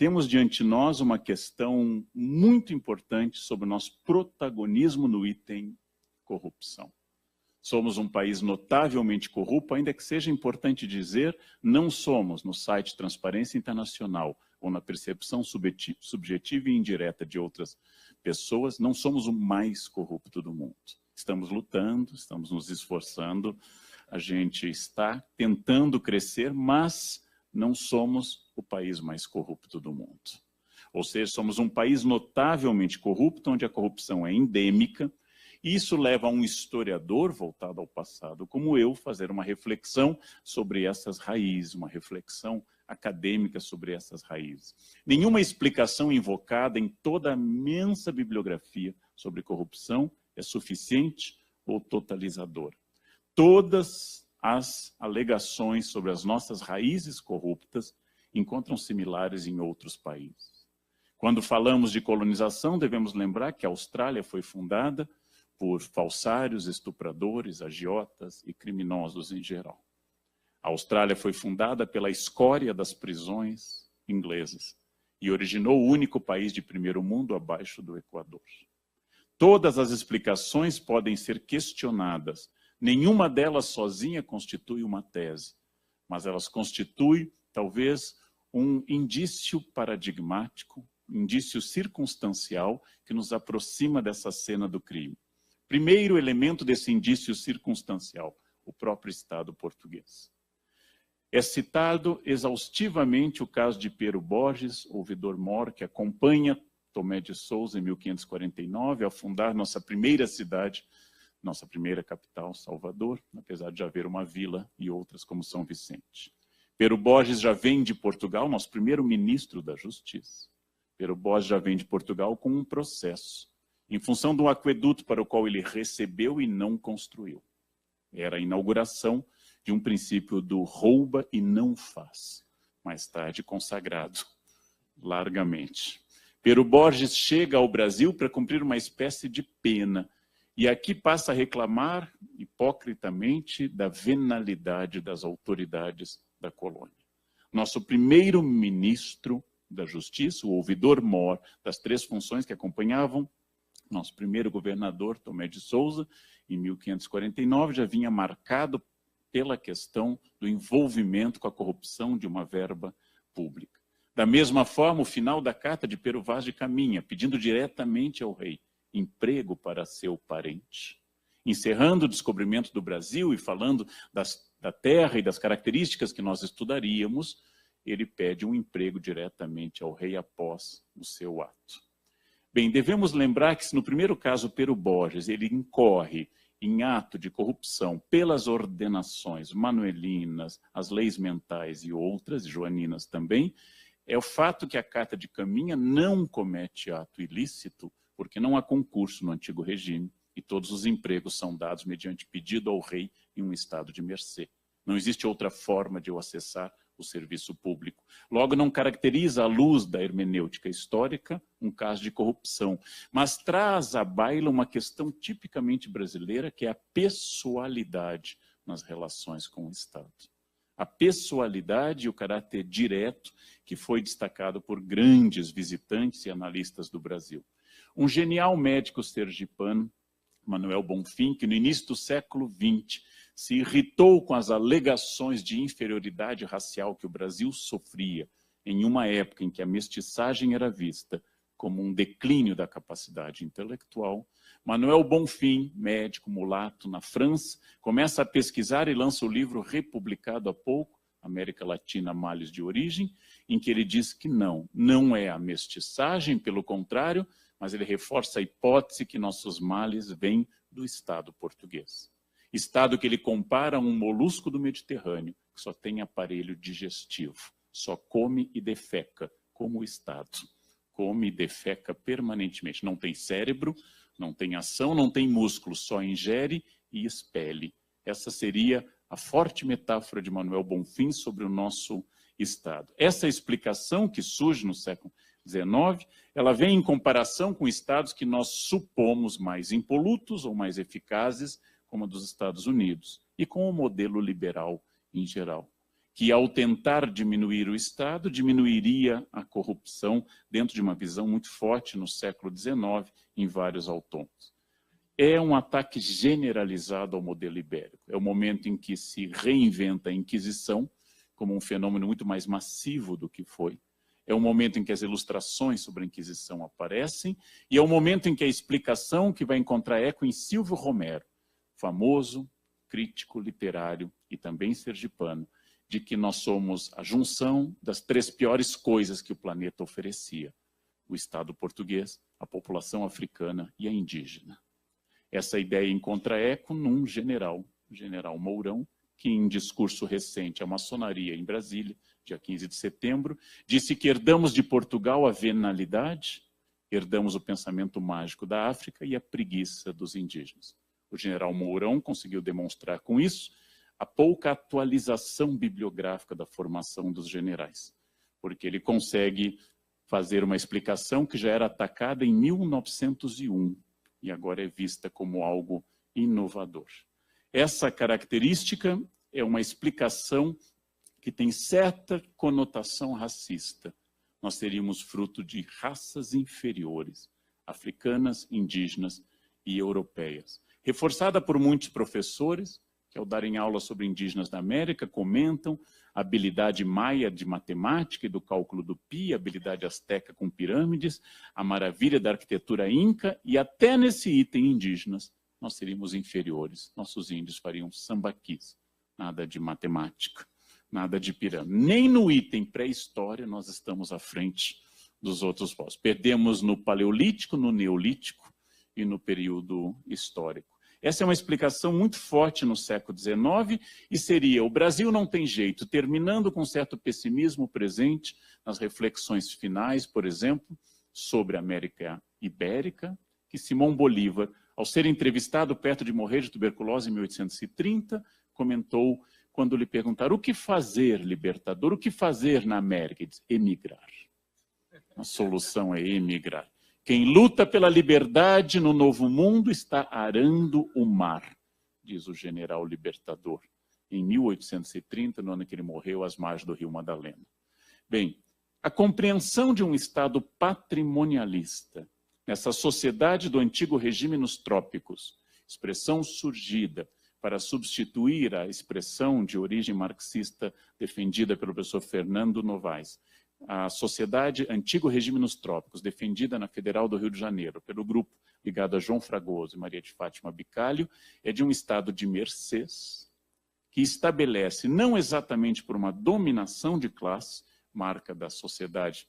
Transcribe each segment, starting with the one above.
temos diante de nós uma questão muito importante sobre o nosso protagonismo no item corrupção. Somos um país notavelmente corrupto, ainda que seja importante dizer, não somos, no site Transparência Internacional, ou na percepção subjetiva e indireta de outras pessoas, não somos o mais corrupto do mundo. Estamos lutando, estamos nos esforçando, a gente está tentando crescer, mas não somos o país mais corrupto do mundo. Ou seja, somos um país notavelmente corrupto, onde a corrupção é endêmica, e isso leva a um historiador voltado ao passado, como eu, fazer uma reflexão sobre essas raízes, uma reflexão acadêmica sobre essas raízes. Nenhuma explicação invocada em toda a imensa bibliografia sobre corrupção é suficiente ou totalizadora. Todas as alegações sobre as nossas raízes corruptas encontram similares em outros países. Quando falamos de colonização, devemos lembrar que a Austrália foi fundada por falsários, estupradores, agiotas e criminosos em geral. A Austrália foi fundada pela escória das prisões inglesas e originou o único país de primeiro mundo abaixo do Equador. Todas as explicações podem ser questionadas. Nenhuma delas sozinha constitui uma tese, mas elas constituem, talvez, um indício paradigmático, indício circunstancial que nos aproxima dessa cena do crime. Primeiro elemento desse indício circunstancial, o próprio Estado português. É citado exaustivamente o caso de Pero Borges, ouvidor mor, que acompanha Tomé de Souza em 1549 ao fundar nossa primeira cidade, nossa primeira capital, Salvador, apesar de já haver uma vila e outras como São Vicente. Pero Borges já vem de Portugal, nosso primeiro ministro da Justiça. Pero Borges já vem de Portugal com um processo, em função de um aqueduto para o qual ele recebeu e não construiu. Era a inauguração de um princípio do rouba e não faz, mais tarde consagrado largamente. Pero Borges chega ao Brasil para cumprir uma espécie de pena, e aqui passa a reclamar, hipocritamente, da venalidade das autoridades da colônia. Nosso primeiro ministro da Justiça, o ouvidor mor das três funções que acompanhavam nosso primeiro governador, Tomé de Souza, em 1549, já vinha marcado pela questão do envolvimento com a corrupção de uma verba pública. Da mesma forma, o final da carta de Pero Vaz de Caminha, pedindo diretamente ao rei emprego para seu parente. Encerrando o descobrimento do Brasil e falando da terra e das características que nós estudaríamos, ele pede um emprego diretamente ao rei após o seu ato. Bem, devemos lembrar que se no primeiro caso Pero Borges ele incorre em ato de corrupção pelas ordenações manuelinas, as leis mentais e outras, joaninas também, é o fato que a Carta de Caminha não comete ato ilícito, porque não há concurso no antigo regime e todos os empregos são dados mediante pedido ao rei em um estado de mercê. Não existe outra forma de eu acessar o serviço público. Logo, não caracteriza à luz da hermenêutica histórica um caso de corrupção, mas traz à baila uma questão tipicamente brasileira, que é a pessoalidade nas relações com o Estado. A pessoalidade e o caráter direto que foi destacado por grandes visitantes e analistas do Brasil. Um genial médico sergipano, Manuel Bonfim, que no início do século XX se irritou com as alegações de inferioridade racial que o Brasil sofria em uma época em que a mestiçagem era vista como um declínio da capacidade intelectual, Manuel Bonfim, médico mulato na França, começa a pesquisar e lança o livro republicado há pouco, América Latina, Males de Origem, em que ele diz que não é a mestiçagem, pelo contrário, mas ele reforça a hipótese que nossos males vêm do Estado português. Estado que ele compara a um molusco do Mediterrâneo, que só tem aparelho digestivo, só come e defeca, como o Estado. Come e defeca permanentemente. Não tem cérebro, não tem ação, não tem músculo, só ingere e expele. Essa seria a forte metáfora de Manuel Bonfim sobre o nosso Estado. Essa explicação que surge no século XIX, ela vem em comparação com estados que nós supomos mais impolutos ou mais eficazes, como a dos Estados Unidos, e com o modelo liberal em geral. que ao tentar diminuir o Estado, diminuiria a corrupção dentro de uma visão muito forte no século XIX em vários autônomos. É um ataque generalizado ao modelo ibérico. É o momento em que se reinventa a Inquisição como um fenômeno muito mais massivo do que foi. É o momento em que as ilustrações sobre a Inquisição aparecem e é o momento em que a explicação que vai encontrar eco em Silvio Romero, famoso crítico literário e também sergipano, de que nós somos a junção das 3 piores coisas que o planeta oferecia: o Estado português, a população africana e a indígena. Essa ideia encontra eco num general, o general Mourão, que em discurso recente à maçonaria em Brasília, dia 15 de setembro, disse que herdamos de Portugal a venalidade, herdamos o pensamento mágico da África e a preguiça dos indígenas. O general Mourão conseguiu demonstrar com isso a pouca atualização bibliográfica da formação dos generais, porque ele consegue fazer uma explicação que já era atacada em 1901 e agora é vista como algo inovador. Essa característica é uma explicação que tem certa conotação racista. Nós seríamos fruto de raças inferiores, africanas, indígenas e europeias. Reforçada por muitos professores, que ao darem aula sobre indígenas da América, comentam a habilidade maia de matemática e do cálculo do pi, a habilidade asteca com pirâmides, a maravilha da arquitetura inca, e até nesse item indígenas, nós seríamos inferiores. Nossos índios fariam sambaquis, nada de matemática, nada de pirâmide. Nem no item pré-história nós estamos à frente dos outros povos. Perdemos no Paleolítico, no Neolítico e no período histórico. Essa é uma explicação muito forte no século XIX e seria: o Brasil não tem jeito, terminando com certo pessimismo presente nas reflexões finais, por exemplo, sobre a América Ibérica, que Simão Bolívar, ao ser entrevistado perto de morrer de tuberculose em 1830, comentou quando lhe perguntaram: o que fazer, libertador, o que fazer na América? Ele disse: emigrar. A solução é emigrar. Quem luta pela liberdade no novo mundo está arando o mar, diz o general libertador, em 1830, no ano que ele morreu, às margens do Rio Madalena. Bem, a compreensão de um Estado patrimonialista, nessa sociedade do antigo regime nos trópicos, expressão surgida para substituir a expressão de origem marxista defendida pelo professor Fernando Novaes, a sociedade antigo regime nos trópicos, defendida na Federal do Rio de Janeiro, pelo grupo ligado a João Fragoso e Maria de Fátima Bicalho, é de um estado de mercês, que estabelece, não exatamente por uma dominação de classe, marca da sociedade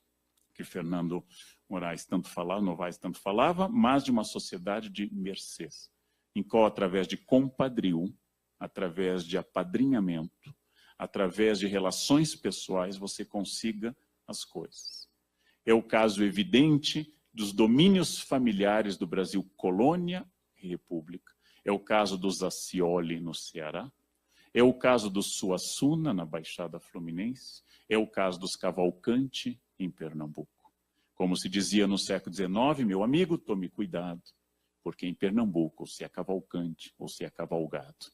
que Fernando Moraes tanto falava, Novaes tanto falava, mas de uma sociedade de mercês, em qual, através de compadrio, através de apadrinhamento, através de relações pessoais, você consiga as coisas. É o caso evidente dos domínios familiares do Brasil colônia e república. É o caso dos Acioli no Ceará. É o caso dos Suassuna na Baixada Fluminense. É o caso dos Cavalcante em Pernambuco. Como se dizia no século XIX, meu amigo, tome cuidado, porque em Pernambuco, ou se é Cavalcante ou se é cavalgado.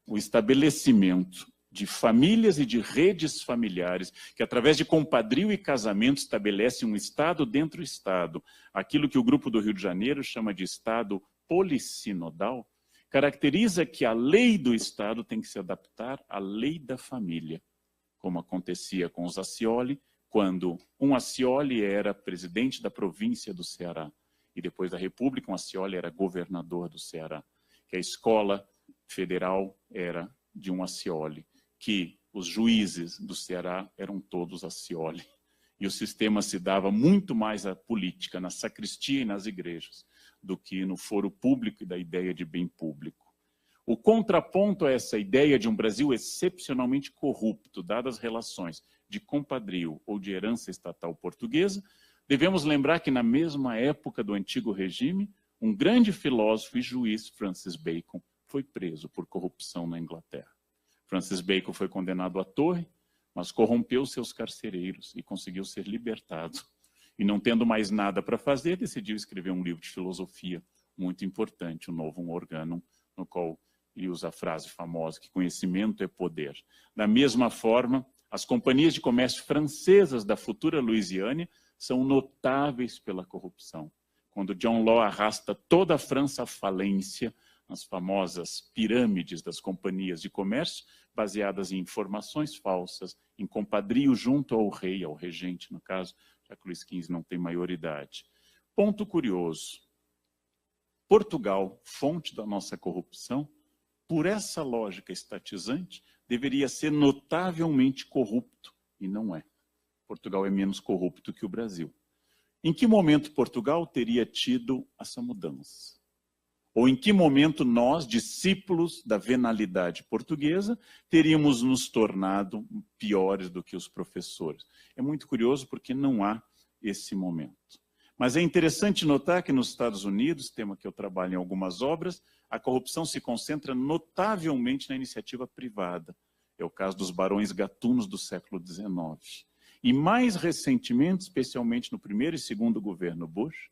O estabelecimento de famílias e de redes familiares, que através de compadrio e casamento estabelecem um Estado dentro do Estado, aquilo que o Grupo do Rio de Janeiro chama de Estado polissinodal, caracteriza que a lei do Estado tem que se adaptar à lei da família, como acontecia com os Acioli, quando um Acioli era presidente da província do Ceará, e depois da República, um Acioli era governador do Ceará, que a escola federal era de um Acioli, que os juízes do Ceará eram todos Acioli. E o sistema se dava muito mais à política, na sacristia e nas igrejas, do que no foro público e da ideia de bem público. O contraponto a essa ideia de um Brasil excepcionalmente corrupto, dadas as relações de compadrio ou de herança estatal portuguesa, devemos lembrar que na mesma época do antigo regime, um grande filósofo e juiz, Francis Bacon, foi preso por corrupção na Inglaterra. Francis Bacon foi condenado à torre, mas corrompeu seus carcereiros e conseguiu ser libertado. E não tendo mais nada para fazer, decidiu escrever um livro de filosofia muito importante, o Novum Organum, no qual e usa a frase famosa que conhecimento é poder. Da mesma forma, as companhias de comércio francesas da futura Louisiana são notáveis pela corrupção. Quando John Law arrasta toda a França à falência, as famosas pirâmides das companhias de comércio, baseadas em informações falsas, em compadrio junto ao rei, ao regente, no caso, já que Luís XV não tem maioridade. Ponto curioso. Portugal, fonte da nossa corrupção, por essa lógica estatizante, deveria ser notavelmente corrupto, e não é. Portugal é menos corrupto que o Brasil. Em que momento Portugal teria tido essa mudança? Ou em que momento nós, discípulos da venalidade portuguesa, teríamos nos tornado piores do que os professores? É muito curioso porque não há esse momento. Mas é interessante notar que nos Estados Unidos, tema que eu trabalho em algumas obras, a corrupção se concentra notavelmente na iniciativa privada. É o caso dos barões gatunos do século XIX. E mais recentemente, especialmente no primeiro e segundo governo Bush,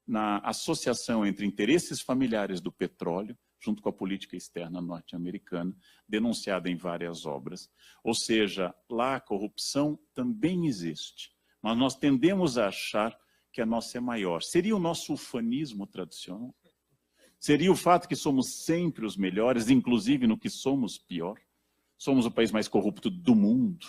na associação entre interesses familiares do petróleo, junto com a política externa norte-americana, denunciada em várias obras. Ou seja, lá a corrupção também existe, mas nós tendemos a achar que a nossa é maior. Seria o nosso ufanismo tradicional? Seria o fato que somos sempre os melhores, inclusive no que somos pior? Somos o país mais corrupto do mundo.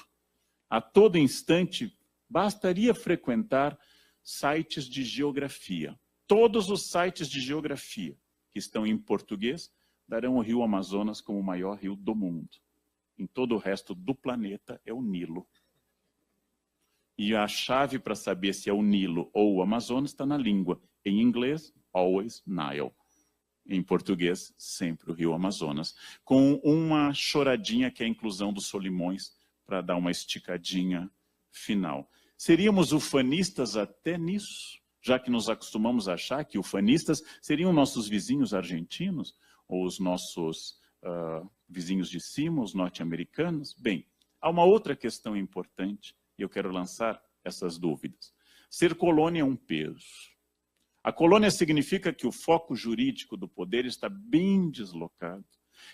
A todo instante, bastaria frequentar sites de geografia. Todos os sites de geografia que estão em português darão o rio Amazonas como o maior rio do mundo. Em todo o resto do planeta é o Nilo. E a chave para saber se é o Nilo ou o Amazonas está na língua. Em inglês, always Nile. Em português, sempre o rio Amazonas. Com uma choradinha que é a inclusão dos Solimões para dar uma esticadinha final. Seríamos ufanistas até nisso? Já que nos acostumamos a achar que ufanistas seriam nossos vizinhos argentinos, ou os nossos vizinhos de cima, os norte-americanos. Bem, há uma outra questão importante, e eu quero lançar essas dúvidas. Ser colônia é um peso. A colônia significa que o foco jurídico do poder está bem deslocado,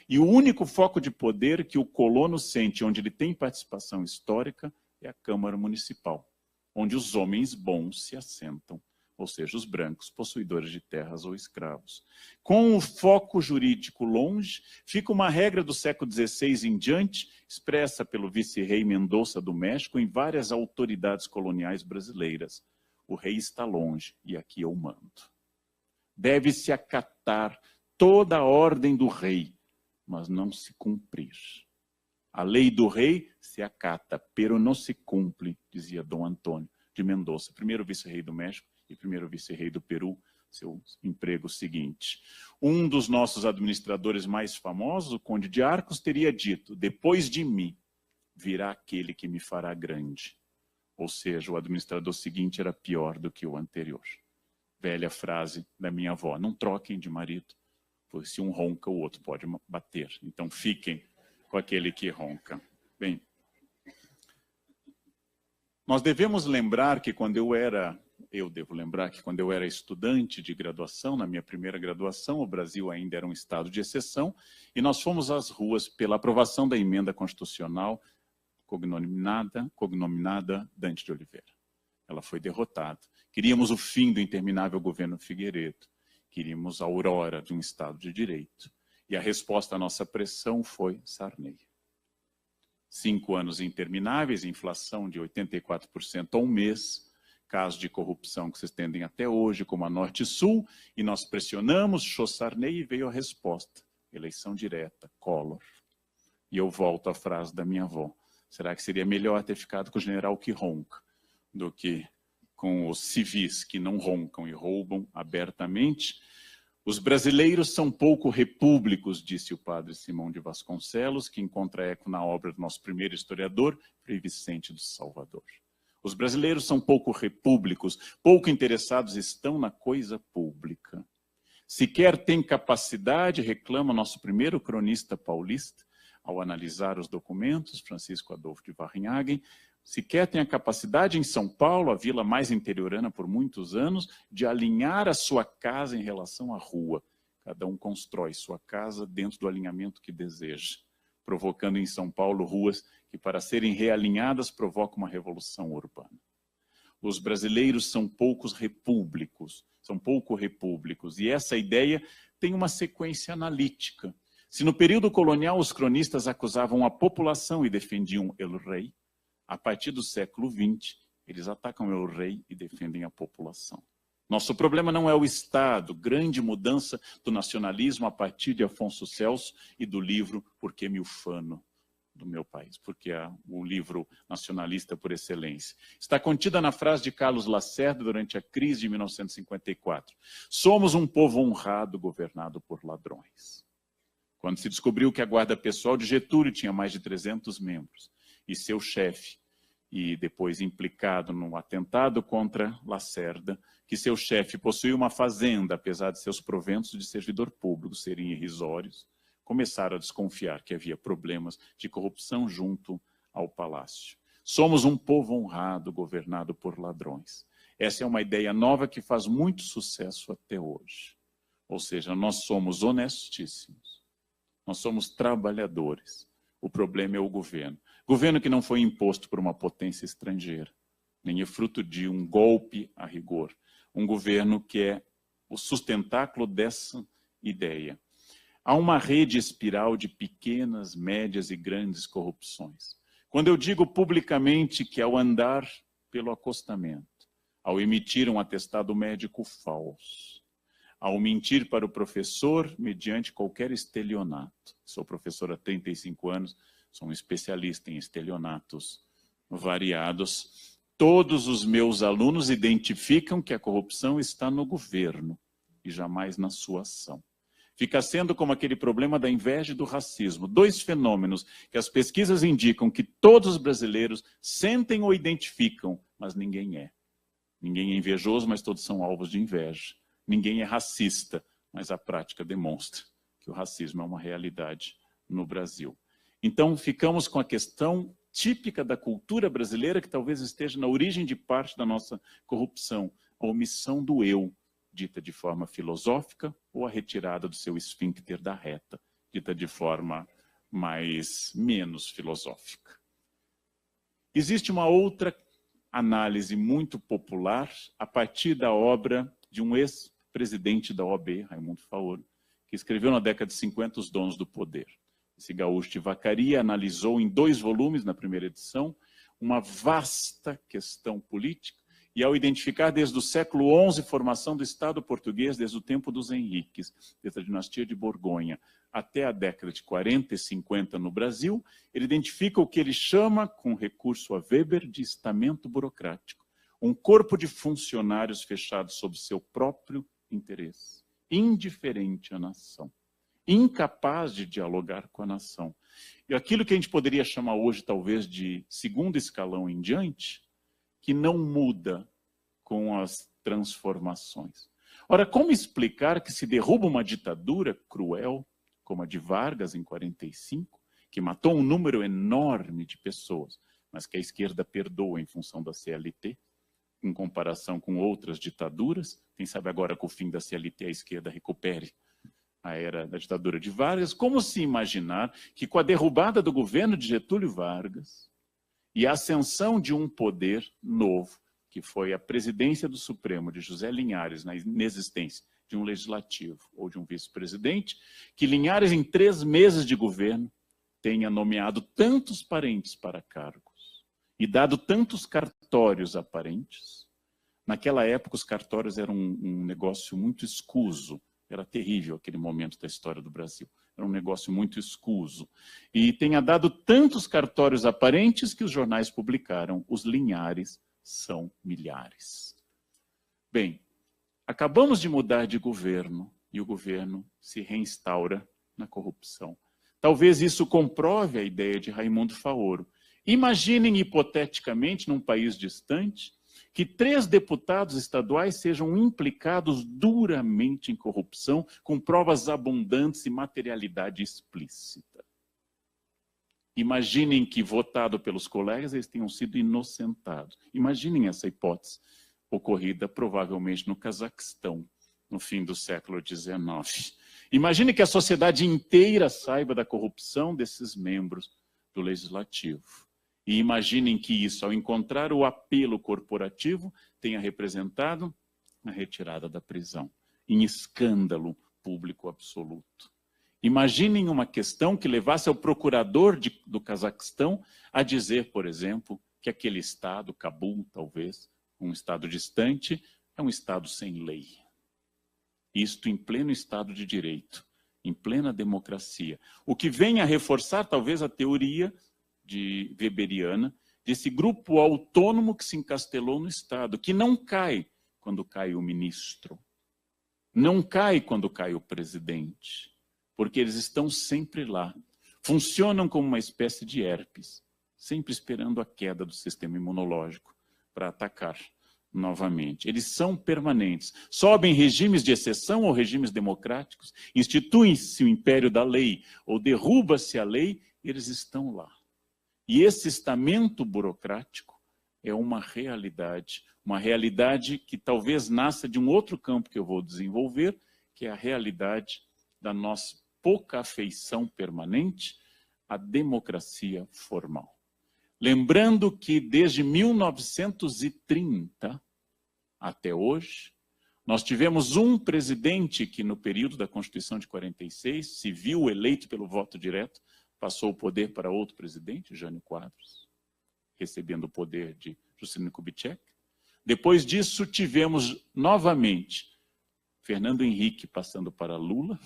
e o único foco de poder que o colono sente, onde ele tem participação histórica, é a Câmara Municipal, onde os homens bons se assentam. Ou seja, os brancos, possuidores de terras ou escravos. Com o foco jurídico longe, fica uma regra do século XVI em diante, expressa pelo vice-rei Mendonça do México em várias autoridades coloniais brasileiras. O rei está longe e aqui eu mando. Deve-se acatar toda a ordem do rei, mas não se cumprir. A lei do rei se acata, pero não se cumpre, dizia Dom Antônio de Mendonça, primeiro vice-rei do México, e primeiro vice-rei do Peru, seu emprego seguinte. Um dos nossos administradores mais famosos, o Conde de Arcos, teria dito: depois de mim virá aquele que me fará grande. Ou seja, o administrador seguinte era pior do que o anterior. Velha frase da minha avó: não troquem de marido, pois se um ronca, o outro pode bater. Então fiquem com aquele que ronca. Bem, nós devemos lembrar que quando eu devo lembrar que quando eu era estudante de graduação, na minha primeira graduação, o Brasil ainda era um estado de exceção, e nós fomos às ruas pela aprovação da emenda constitucional cognominada Dante de Oliveira. Ela foi derrotada. Queríamos o fim do interminável governo Figueiredo. Queríamos a aurora de um Estado de Direito. E a resposta à nossa pressão foi Sarney. 5 anos intermináveis, inflação de 84% ao mês, casos de corrupção que se estendem até hoje, como a Norte e Sul, e nós pressionamos, Sarney, e veio a resposta. Eleição direta, Collor. E eu volto à frase da minha avó. Será que seria melhor ter ficado com o general que ronca do que com os civis que não roncam e roubam abertamente? Os brasileiros são pouco repúblicos, disse o padre Simão de Vasconcelos, que encontra eco na obra do nosso primeiro historiador, Frei Vicente do Salvador. Os brasileiros são pouco repúblicos, pouco interessados estão na coisa pública. Sequer tem capacidade, reclama nosso primeiro cronista paulista, ao analisar os documentos, Francisco Adolfo de Varrinhagen, sequer tem a capacidade em São Paulo, a vila mais interiorana por muitos anos, de alinhar a sua casa em relação à rua. Cada um constrói sua casa dentro do alinhamento que deseja, provocando em São Paulo ruas que, para serem realinhadas, provocam uma revolução urbana. Os brasileiros são pouco repúblicos, e essa ideia tem uma sequência analítica. Se no período colonial os cronistas acusavam a população e defendiam el rei, a partir do século XX, eles atacam el rei e defendem a população. Nosso problema não é o Estado, grande mudança do nacionalismo a partir de Afonso Celso e do livro Por que me ufano do meu país, porque é o livro nacionalista por excelência. Está contida na frase de Carlos Lacerda durante a crise de 1954. Somos um povo honrado governado por ladrões. Quando se descobriu que a guarda pessoal de Getúlio tinha mais de 300 membros, e seu chefe, e depois implicado no atentado contra Lacerda, que seu chefe possuía uma fazenda, apesar de seus proventos de servidor público serem irrisórios, começaram a desconfiar que havia problemas de corrupção junto ao palácio. Somos um povo honrado, governado por ladrões. Essa é uma ideia nova que faz muito sucesso até hoje. Ou seja, nós somos honestíssimos, nós somos trabalhadores. O problema é o governo. Governo que não foi imposto por uma potência estrangeira, nem é fruto de um golpe a rigor. Um governo que é o sustentáculo dessa ideia. Há uma rede espiral de pequenas, médias e grandes corrupções. Quando eu digo publicamente que ao andar pelo acostamento, ao emitir um atestado médico falso, ao mentir para o professor mediante qualquer estelionato, sou professor há 35 anos, sou um especialista em estelionatos variados, todos os meus alunos identificam que a corrupção está no governo e jamais na sua ação. Fica sendo como aquele problema da inveja e do racismo, dois fenômenos que as pesquisas indicam que todos os brasileiros sentem ou identificam, mas ninguém é. Ninguém é invejoso, mas todos são alvos de inveja. Ninguém é racista, mas a prática demonstra que o racismo é uma realidade no Brasil. Então, ficamos com a questão típica da cultura brasileira, que talvez esteja na origem de parte da nossa corrupção, a omissão do eu, dita de forma filosófica, ou a retirada do seu esfíncter da reta, dita de forma menos filosófica. Existe uma outra análise muito popular a partir da obra de um ex-presidente da OAB, Raimundo Faoro, que escreveu na década de 50 Os Dons do Poder. Esse gaúcho de Vacaria analisou em 2 volumes, na primeira edição, uma vasta questão política, e ao identificar desde o século XI formação do Estado português, desde o tempo dos Henriques, desde a dinastia de Borgonha, até a década de 40 e 50 no Brasil, ele identifica o que ele chama, com recurso a Weber, de estamento burocrático. Um corpo de funcionários fechados sob seu próprio interesse, indiferente à nação, incapaz de dialogar com a nação. E aquilo que a gente poderia chamar hoje, talvez, de segundo escalão em diante, que não muda com as transformações. Ora, como explicar que se derruba uma ditadura cruel, como a de Vargas em 45, que matou um número enorme de pessoas, mas que a esquerda perdoa em função da CLT, em comparação com outras ditaduras? Quem sabe agora, com o fim da CLT, a esquerda recupere a era da ditadura de Vargas? Como se imaginar que com a derrubada do governo de Getúlio Vargas e a ascensão de um poder novo, que foi a presidência do Supremo de José Linhares, na inexistência de um legislativo ou de um vice-presidente, que Linhares, em 3 meses de governo, tenha nomeado tantos parentes para cargos e dado tantos cartórios aparentes. Naquela época, os cartórios eram um negócio muito escuso. Era terrível aquele momento da história do Brasil. Era um negócio muito escuso. E tenha dado tantos cartórios aparentes que os jornais publicaram: os Linhares são milhares. Bem, acabamos de mudar de governo e o governo se reinstaura na corrupção. Talvez isso comprove a ideia de Raimundo Faoro. Imaginem hipoteticamente, num país distante, que 3 deputados estaduais sejam implicados duramente em corrupção, com provas abundantes e materialidade explícita. Imaginem que, votado pelos colegas, eles tenham sido inocentados. Imaginem essa hipótese, ocorrida provavelmente no Cazaquistão, no fim do século XIX. Imagine que a sociedade inteira saiba da corrupção desses membros do Legislativo. E imaginem que isso, ao encontrar o apelo corporativo, tenha representado a retirada da prisão, em escândalo público absoluto. Imaginem uma questão que levasse ao procurador do Cazaquistão a dizer, por exemplo, que aquele estado, Cabul, talvez, um estado distante, é um estado sem lei. Isto em pleno Estado de Direito, em plena democracia. O que vem a reforçar, talvez, a teoria weberiana desse grupo autônomo que se encastelou no Estado, que não cai quando cai o ministro, não cai quando cai o presidente, porque eles estão sempre lá. Funcionam como uma espécie de herpes, sempre esperando a queda do sistema imunológico para atacar novamente. Eles são permanentes. Sobem regimes de exceção ou regimes democráticos, institui-se o império da lei ou derruba-se a lei, eles estão lá. E esse estamento burocrático é uma realidade que talvez nasça de um outro campo que eu vou desenvolver, que é a realidade da nossa pouca afeição permanente à democracia formal. Lembrando que desde 1930 até hoje, nós tivemos um presidente que no período da Constituição de 46, se viu eleito pelo voto direto, passou o poder para outro presidente, Jânio Quadros, recebendo o poder de Juscelino Kubitschek. Depois disso, tivemos novamente Fernando Henrique passando para Lula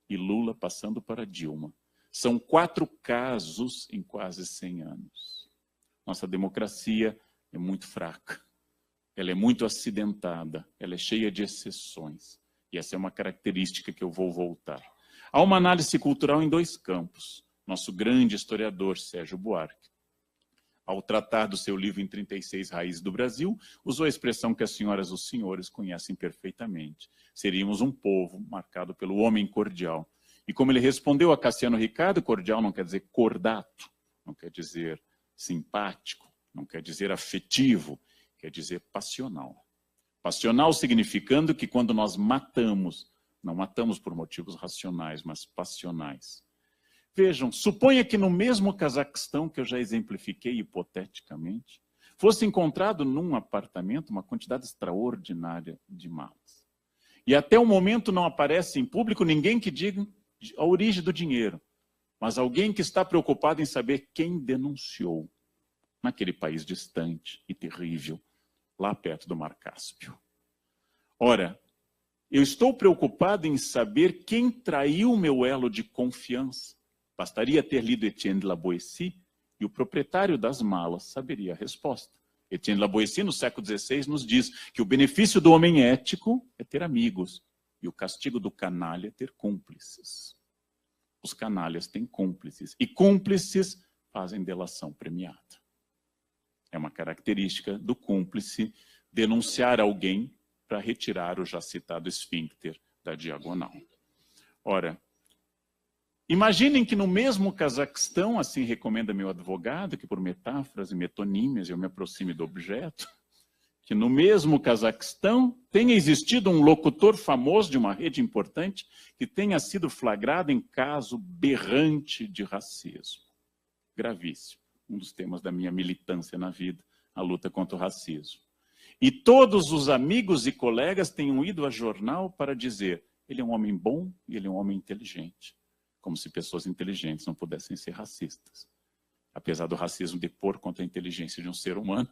e Lula passando para Dilma. São 4 casos em quase 100 anos. Nossa democracia é muito fraca, ela é muito acidentada, ela é cheia de exceções. E essa é uma característica que eu vou voltar. Há uma análise cultural em 2 campos. Nosso grande historiador, Sérgio Buarque, ao tratar do seu livro Em 36 Raízes do Brasil, usou a expressão que as senhoras e os senhores conhecem perfeitamente. Seríamos um povo marcado pelo homem cordial. E como ele respondeu a Cassiano Ricardo, cordial não quer dizer cordato, não quer dizer simpático, não quer dizer afetivo, quer dizer passional. Passional significando que quando nós matamos, não matamos por motivos racionais, mas passionais. Vejam, suponha que no mesmo Cazaquistão, que eu já exemplifiquei hipoteticamente, fosse encontrado num apartamento uma quantidade extraordinária de malas. E até o momento não aparece em público ninguém que diga a origem do dinheiro, mas alguém que está preocupado em saber quem denunciou naquele país distante e terrível, lá perto do Mar Cáspio. Ora, eu estou preocupado em saber quem traiu o meu elo de confiança. Bastaria ter lido Etienne de la Boétie e o proprietário das malas saberia a resposta. Etienne de la Boétie, no século XVI, nos diz que o benefício do homem ético é ter amigos e o castigo do canalha é ter cúmplices. Os canalhas têm cúmplices e cúmplices fazem delação premiada. É uma característica do cúmplice denunciar alguém para retirar o já citado esfíncter da diagonal. Ora, imaginem que no mesmo Cazaquistão, assim recomenda meu advogado, que por metáforas e metonímias eu me aproxime do objeto, que no mesmo Cazaquistão tenha existido um locutor famoso de uma rede importante que tenha sido flagrado em caso berrante de racismo. Gravíssimo. Um dos temas da minha militância na vida, a luta contra o racismo. E todos os amigos e colegas tenham ido a jornal para dizer: ele é um homem bom e ele é um homem inteligente. Como se pessoas inteligentes não pudessem ser racistas. Apesar do racismo depor contra a inteligência de um ser humano,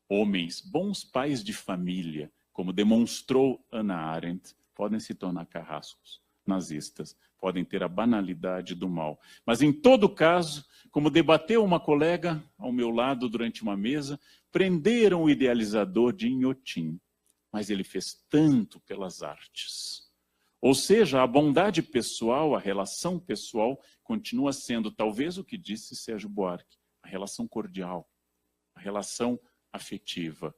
homens, bons pais de família, como demonstrou Hannah Arendt, podem se tornar carrascos nazistas, podem ter a banalidade do mal. Mas, em todo caso, como debateu uma colega ao meu lado durante uma mesa, prenderam o idealizador de Inhotim, mas ele fez tanto pelas artes. Ou seja, a bondade pessoal, a relação pessoal, continua sendo, talvez, o que disse Sérgio Buarque, a relação cordial, a relação afetiva.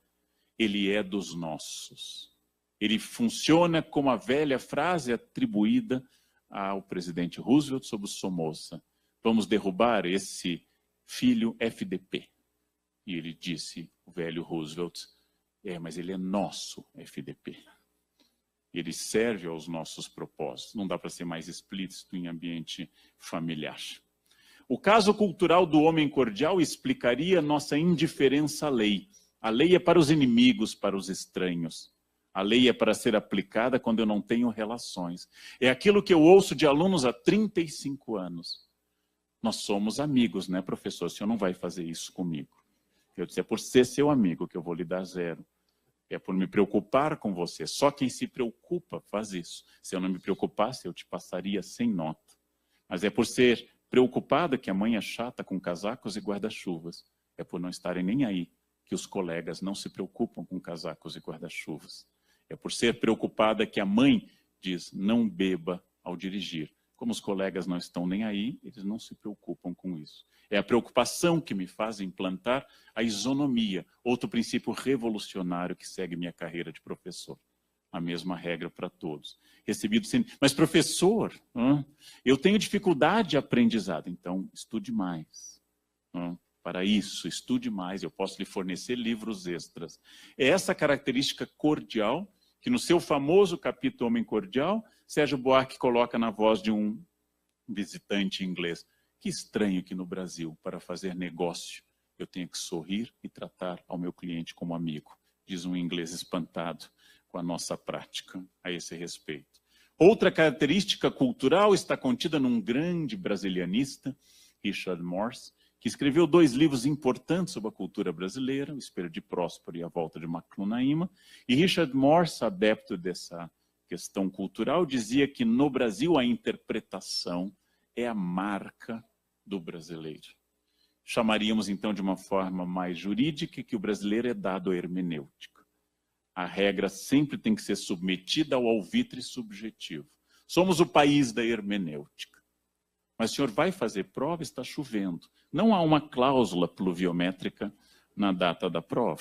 Ele é dos nossos. Ele funciona como a velha frase atribuída ao presidente Roosevelt sobre o Somoza. Vamos derrubar esse filho FDP. E ele disse, o velho Roosevelt, mas ele é nosso FDP. Ele serve aos nossos propósitos. Não dá para ser mais explícito em ambiente familiar. O caso cultural do homem cordial explicaria nossa indiferença à lei. A lei é para os inimigos, para os estranhos. A lei é para ser aplicada quando eu não tenho relações. É aquilo que eu ouço de alunos há 35 anos. Nós somos amigos, né, professor? O senhor não vai fazer isso comigo. Eu disse, é por ser seu amigo que eu vou lhe dar 0. É por me preocupar com você. Só quem se preocupa faz isso. Se eu não me preocupasse, eu te passaria sem nota. Mas é por ser preocupada que a mãe é chata com casacos e guarda-chuvas. É por não estarem nem aí que os colegas não se preocupam com casacos e guarda-chuvas. É por ser preocupada que a mãe diz, não beba ao dirigir. Como os colegas não estão nem aí, eles não se preocupam com isso. É a preocupação que me faz implantar a isonomia, outro princípio revolucionário que segue minha carreira de professor. A mesma regra para todos. Recebido sempre. Mas, professor, eu tenho dificuldade de aprendizado. Então, estude mais. Para isso, estude mais. Eu posso lhe fornecer livros extras. É essa característica cordial que no seu famoso capítulo Homem Cordial, Sérgio Buarque coloca na voz de um visitante inglês. Que estranho que no Brasil, para fazer negócio, eu tenha que sorrir e tratar ao meu cliente como amigo, diz um inglês espantado com a nossa prática a esse respeito. Outra característica cultural está contida num grande brasilianista, Richard Morse, que escreveu 2 livros importantes sobre a cultura brasileira, O Espelho de Próspero e A Volta de Macunaíma. E Richard Morse, adepto dessa questão cultural, dizia que no Brasil a interpretação é a marca do brasileiro. Chamaríamos então de uma forma mais jurídica que o brasileiro é dado à hermenêutica. A regra sempre tem que ser submetida ao alvitre subjetivo. Somos o país da hermenêutica. Mas o senhor vai fazer prova, está chovendo. Não há uma cláusula pluviométrica na data da prova.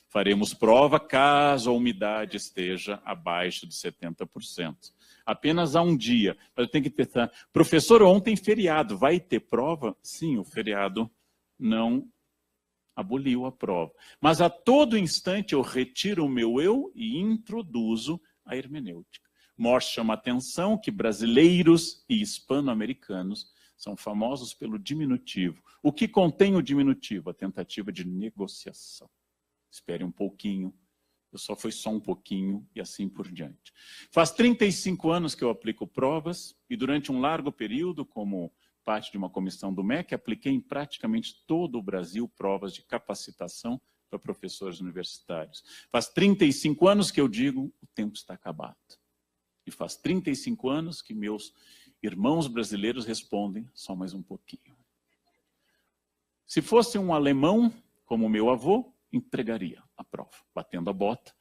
Faremos prova caso a umidade esteja abaixo de 70%. Apenas há um dia. Mas eu tenho que pensar, professor, ontem feriado, vai ter prova? Sim, o feriado não aboliu a prova. Mas a todo instante eu retiro o meu eu e introduzo a hermenêutica. Morse chama a atenção que brasileiros e hispano-americanos são famosos pelo diminutivo. O que contém o diminutivo? A tentativa de negociação. Espere um pouquinho, foi só um pouquinho e assim por diante. Faz 35 anos que eu aplico provas e durante um largo período, como parte de uma comissão do MEC, apliquei em praticamente todo o Brasil provas de capacitação para professores universitários. Faz 35 anos que eu digo, o tempo está acabado. E faz 35 anos que meus irmãos brasileiros respondem, só mais um pouquinho. Se fosse um alemão, como meu avô, entregaria a prova, batendo a bota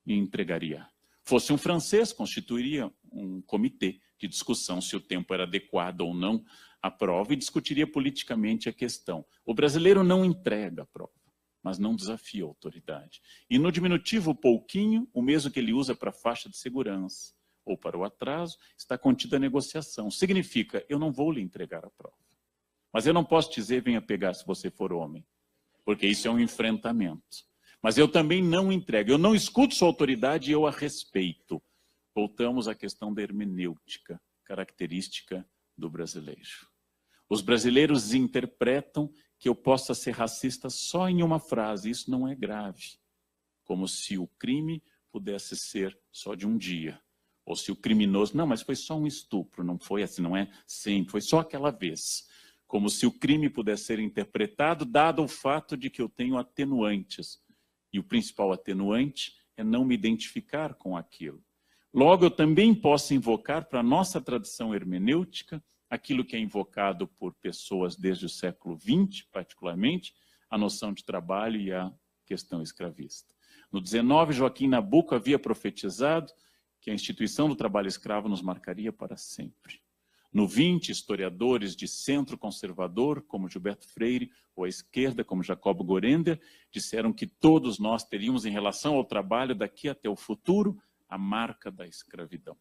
e entregaria. Fosse um francês, constituiria um comitê de discussão se o tempo era adequado ou não à prova e discutiria politicamente a questão. O brasileiro não entrega a prova, mas não desafia a autoridade. E no diminutivo pouquinho, o mesmo que ele usa para a faixa de segurança ou para o atraso, está contida a negociação. Significa, eu não vou lhe entregar a prova. Mas eu não posso dizer, venha pegar se você for homem, porque isso é um enfrentamento. Mas eu também não entrego, eu não escuto sua autoridade e eu a respeito. Voltamos à questão da hermenêutica, característica do brasileiro. Os brasileiros interpretam que eu possa ser racista só em uma frase, isso não é grave. Como se o crime pudesse ser só de um dia. Ou se o criminoso, não, mas foi só um estupro, não foi assim, não é sempre, foi só aquela vez. Como se o crime pudesse ser interpretado, dado o fato de que eu tenho atenuantes. E o principal atenuante é não me identificar com aquilo. Logo, eu também posso invocar para a nossa tradição hermenêutica, aquilo que é invocado por pessoas desde o século XX, particularmente, a noção de trabalho e a questão escravista. No 19, Joaquim Nabuco havia profetizado que a instituição do trabalho escravo nos marcaria para sempre. No 20, historiadores de centro conservador, como Gilberto Freire, ou à esquerda, como Jacobo Gorender, disseram que todos nós teríamos, em relação ao trabalho daqui até o futuro, a marca da escravidão.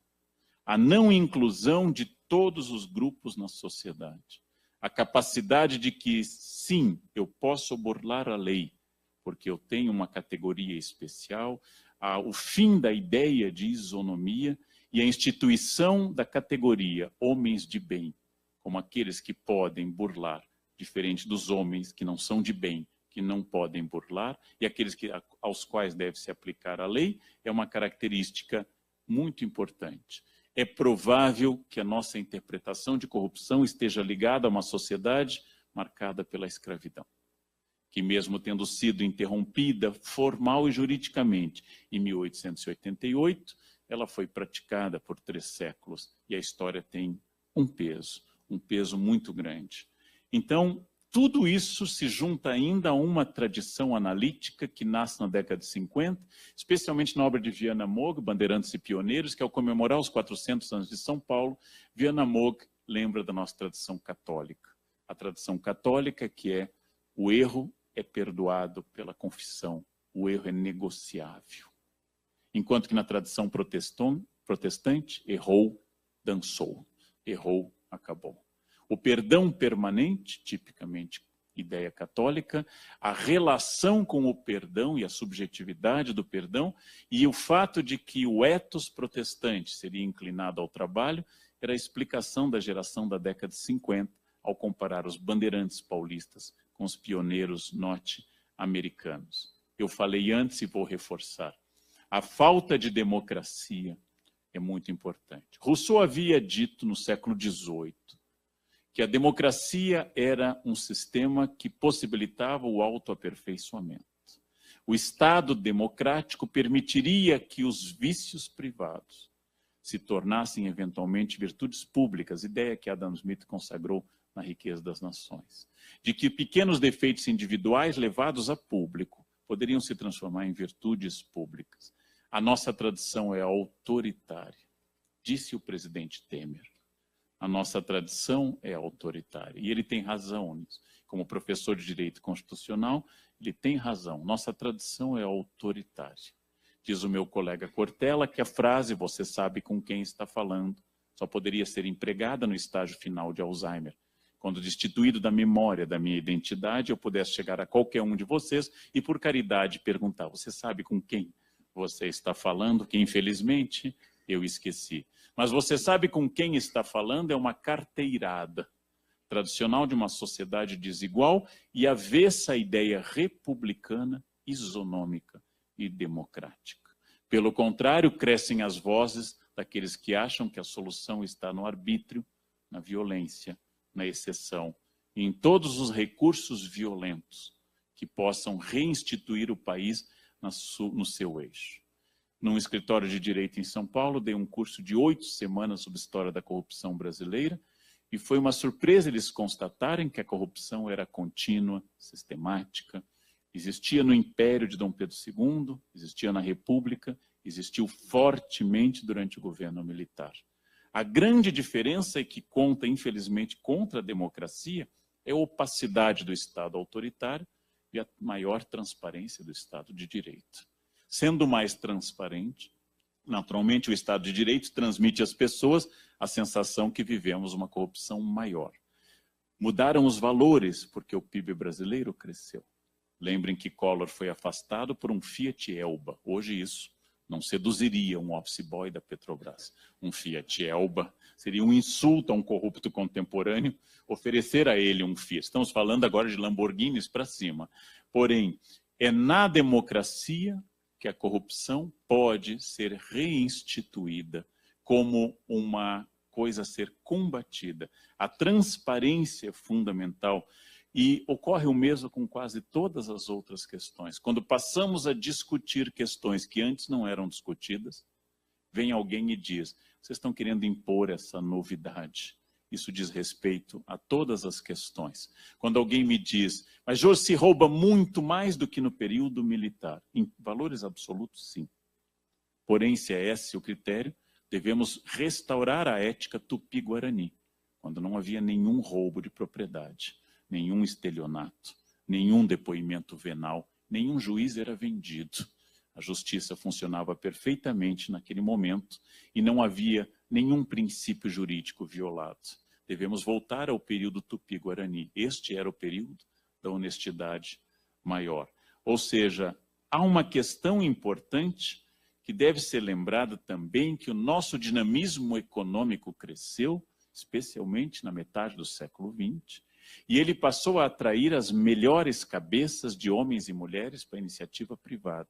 A não inclusão de todos os grupos na sociedade. A capacidade de que, sim, eu posso burlar a lei, porque eu tenho uma categoria especial, o fim da ideia de isonomia e a instituição da categoria homens de bem, como aqueles que podem burlar, diferente dos homens que não são de bem, que não podem burlar, e aqueles aos quais deve se aplicar a lei, é uma característica muito importante. É provável que a nossa interpretação de corrupção esteja ligada a uma sociedade marcada pela escravidão, que mesmo tendo sido interrompida formal e juridicamente em 1888, ela foi praticada por 3 séculos e a história tem um peso muito grande. Então, tudo isso se junta ainda a uma tradição analítica que nasce na década de 50, especialmente na obra de Viana Moog, Bandeirantes e Pioneiros, que ao comemorar os 400 anos de São Paulo, Viana Moog lembra da nossa tradição católica. A tradição católica que é o erro é perdoado pela confissão, o erro é negociável. Enquanto que na tradição protestante, errou, dançou, errou, acabou. O perdão permanente, tipicamente ideia católica, a relação com o perdão e a subjetividade do perdão, e o fato de que o ethos protestante seria inclinado ao trabalho, era a explicação da geração da década de 50, ao comparar os bandeirantes paulistas com os pioneiros norte-americanos. Eu falei antes e vou reforçar. A falta de democracia é muito importante. Rousseau havia dito no século XVIII que a democracia era um sistema que possibilitava o autoaperfeiçoamento. O Estado democrático permitiria que os vícios privados se tornassem eventualmente virtudes públicas, ideia que Adam Smith consagrou na Riqueza das Nações, de que pequenos defeitos individuais levados a público poderiam se transformar em virtudes públicas. A nossa tradição é autoritária, disse o presidente Temer. A nossa tradição é autoritária. E ele tem razão nisso. Como professor de Direito Constitucional, ele tem razão. Nossa tradição é autoritária. Diz o meu colega Cortella que a frase "você sabe com quem está falando" só poderia ser empregada no estágio final de Alzheimer. Quando destituído da memória da minha identidade, eu pudesse chegar a qualquer um de vocês e, por caridade, perguntar: você sabe com quem você está falando? Que, infelizmente, eu esqueci. Mas você sabe com quem está falando? É uma carteirada tradicional de uma sociedade desigual e avessa à ideia republicana, isonômica e democrática. Pelo contrário, crescem as vozes daqueles que acham que a solução está no arbítrio, na violência, na exceção, e em todos os recursos violentos que possam reinstituir o país no seu eixo. Num escritório de direito em São Paulo, dei um curso de 8 semanas sobre história da corrupção brasileira e foi uma surpresa eles constatarem que a corrupção era contínua, sistemática, existia no Império de Dom Pedro II, existia na República, existiu fortemente durante o governo militar. A grande diferença é que conta, infelizmente, contra a democracia é a opacidade do Estado autoritário e a maior transparência do Estado de Direito. Sendo mais transparente, naturalmente o Estado de Direito transmite às pessoas a sensação que vivemos uma corrupção maior. Mudaram os valores porque o PIB brasileiro cresceu. Lembrem que Collor foi afastado por um Fiat Elba. Hoje isso não seduziria um office boy da Petrobras. Um Fiat Elba seria um insulto a um corrupto contemporâneo oferecer a ele um Fiat. Estamos falando agora de Lamborghinis para cima. Porém, é na democracia que a corrupção pode ser reinstituída como uma coisa a ser combatida. A transparência é fundamental e ocorre o mesmo com quase todas as outras questões. Quando passamos a discutir questões que antes não eram discutidas, vem alguém e diz: vocês estão querendo impor essa novidade. Isso diz respeito a todas as questões. Quando alguém me diz, mas hoje se rouba muito mais do que no período militar. Em valores absolutos, sim. Porém, se é esse o critério, devemos restaurar a ética tupi-guarani, quando não havia nenhum roubo de propriedade, nenhum estelionato, nenhum depoimento venal, nenhum juiz era vendido. A justiça funcionava perfeitamente naquele momento e não havia nenhum princípio jurídico violado. Devemos voltar ao período tupi-guarani. Este era o período da honestidade maior. Ou seja, há uma questão importante que deve ser lembrado também que o nosso dinamismo econômico cresceu, especialmente na metade do século XX, e ele passou a atrair as melhores cabeças de homens e mulheres para a iniciativa privada.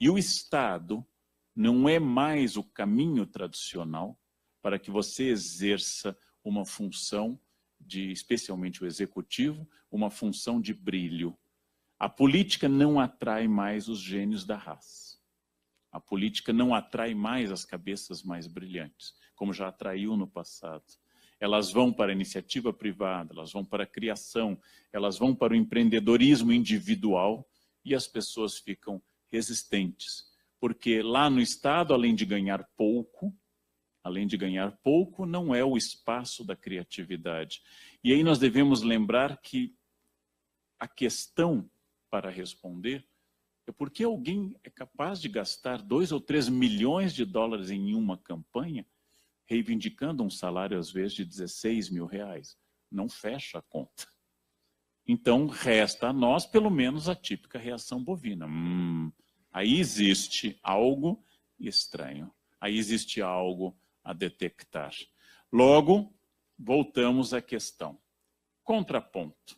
E o Estado não é mais o caminho tradicional para que você exerça uma função de, especialmente o executivo, uma função de brilho. A política não atrai mais os gênios da raça. A política não atrai mais as cabeças mais brilhantes, como já atraiu no passado. Elas vão para a iniciativa privada, elas vão para a criação, elas vão para o empreendedorismo individual e as pessoas ficam resistentes. Porque lá no Estado, além de ganhar pouco, não é o espaço da criatividade. E aí nós devemos lembrar que a questão para responder é por que alguém é capaz de gastar 2 ou 3 milhões de dólares em uma campanha, reivindicando um salário, às vezes, de 16 mil reais. Não fecha a conta. Então, resta a nós, pelo menos, a típica reação bovina. Aí existe algo estranho. Aí existe algo a detectar. Logo, voltamos à questão. Contraponto.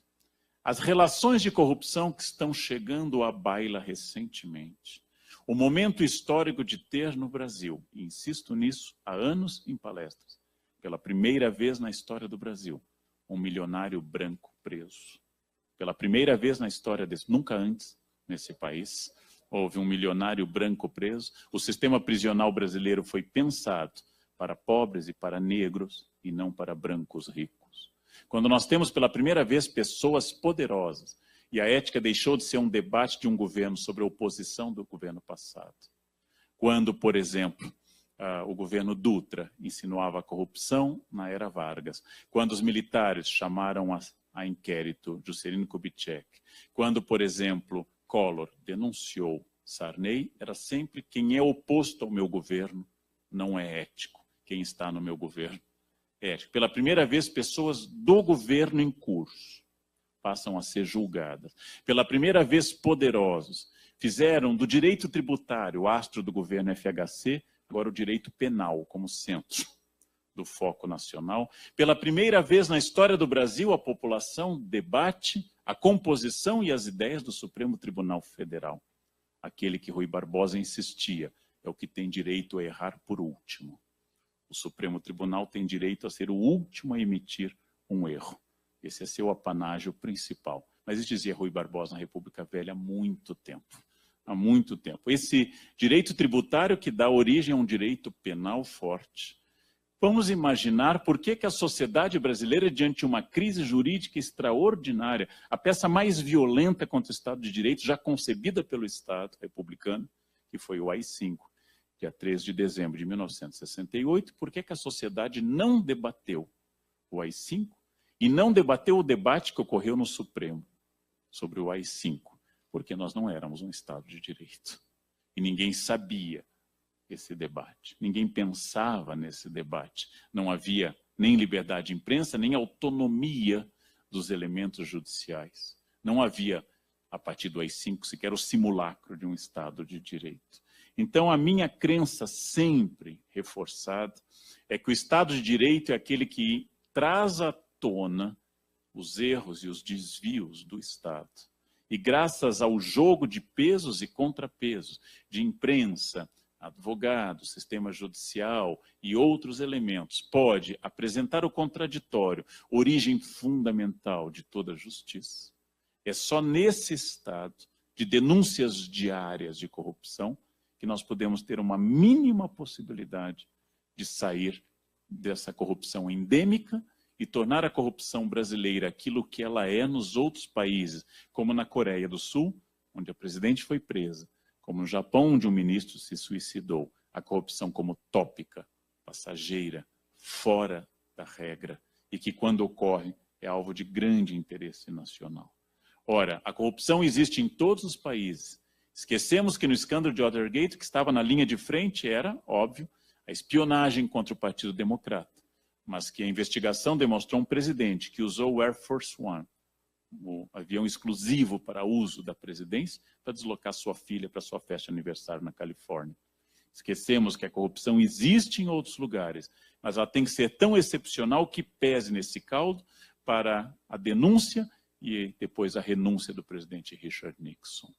As relações de corrupção que estão chegando à baila recentemente. O momento histórico de ter no Brasil, e insisto nisso há anos em palestras, pela primeira vez na história do Brasil, um milionário branco preso. Pela primeira vez na história desse, nunca antes nesse país, houve um milionário branco preso. O sistema prisional brasileiro foi pensado para pobres e para negros e não para brancos ricos. Quando nós temos pela primeira vez pessoas poderosas, e a ética deixou de ser um debate de um governo sobre a oposição do governo passado. Quando, por exemplo, o governo Dutra insinuava a corrupção na era Vargas. Quando os militares chamaram a inquérito Juscelino Kubitschek. Quando, por exemplo, Collor denunciou Sarney, era sempre quem é oposto ao meu governo não é ético. Quem está no meu governo é ético. Pela primeira vez, pessoas do governo em curso passam a ser julgadas. Pela primeira vez, poderosos fizeram do direito tributário, o astro do governo FHC, agora o direito penal como centro do foco nacional. Pela primeira vez na história do Brasil, a população debate a composição e as ideias do Supremo Tribunal Federal. Aquele que Rui Barbosa insistia, é o que tem direito a errar por último. O Supremo Tribunal tem direito a ser o último a emitir um erro. Esse é seu apanágio principal. Mas isso dizia Rui Barbosa na República Velha há muito tempo. Há muito tempo. Esse direito tributário que dá origem a um direito penal forte. Vamos imaginar por que a sociedade brasileira, diante de uma crise jurídica extraordinária, a peça mais violenta contra o Estado de Direito, já concebida pelo Estado republicano, que foi o AI-5, dia 13 de dezembro de 1968, por que a sociedade não debateu o AI-5 e não debateu o debate que ocorreu no Supremo sobre o AI-5? Porque nós não éramos um Estado de Direito. E ninguém sabia esse debate. Ninguém pensava nesse debate. Não havia nem liberdade de imprensa, nem autonomia dos elementos judiciais. Não havia, a partir do AI-5, sequer o simulacro de um Estado de Direito. Então, a minha crença sempre reforçada é que o Estado de Direito é aquele que traz à tona os erros e os desvios do Estado. E graças ao jogo de pesos e contrapesos, de imprensa, advogado, sistema judicial e outros elementos, pode apresentar o contraditório, origem fundamental de toda a justiça. É só nesse estado de denúncias diárias de corrupção que nós podemos ter uma mínima possibilidade de sair dessa corrupção endêmica e tornar a corrupção brasileira aquilo que ela é nos outros países, como na Coreia do Sul, onde a presidente foi presa, como no Japão, onde um ministro se suicidou, a corrupção como tópica, passageira, fora da regra, e que quando ocorre é alvo de grande interesse nacional. Ora, a corrupção existe em todos os países. Esquecemos que no escândalo de Watergate, que estava na linha de frente era, óbvio, a espionagem contra o Partido Democrata, mas que a investigação demonstrou um presidente que usou o Air Force One, o avião exclusivo para uso da presidência, para deslocar sua filha para sua festa de aniversário na Califórnia. Esquecemos que a corrupção existe em outros lugares, mas ela tem que ser tão excepcional que pese nesse caldo para a denúncia e depois a renúncia do presidente Richard Nixon.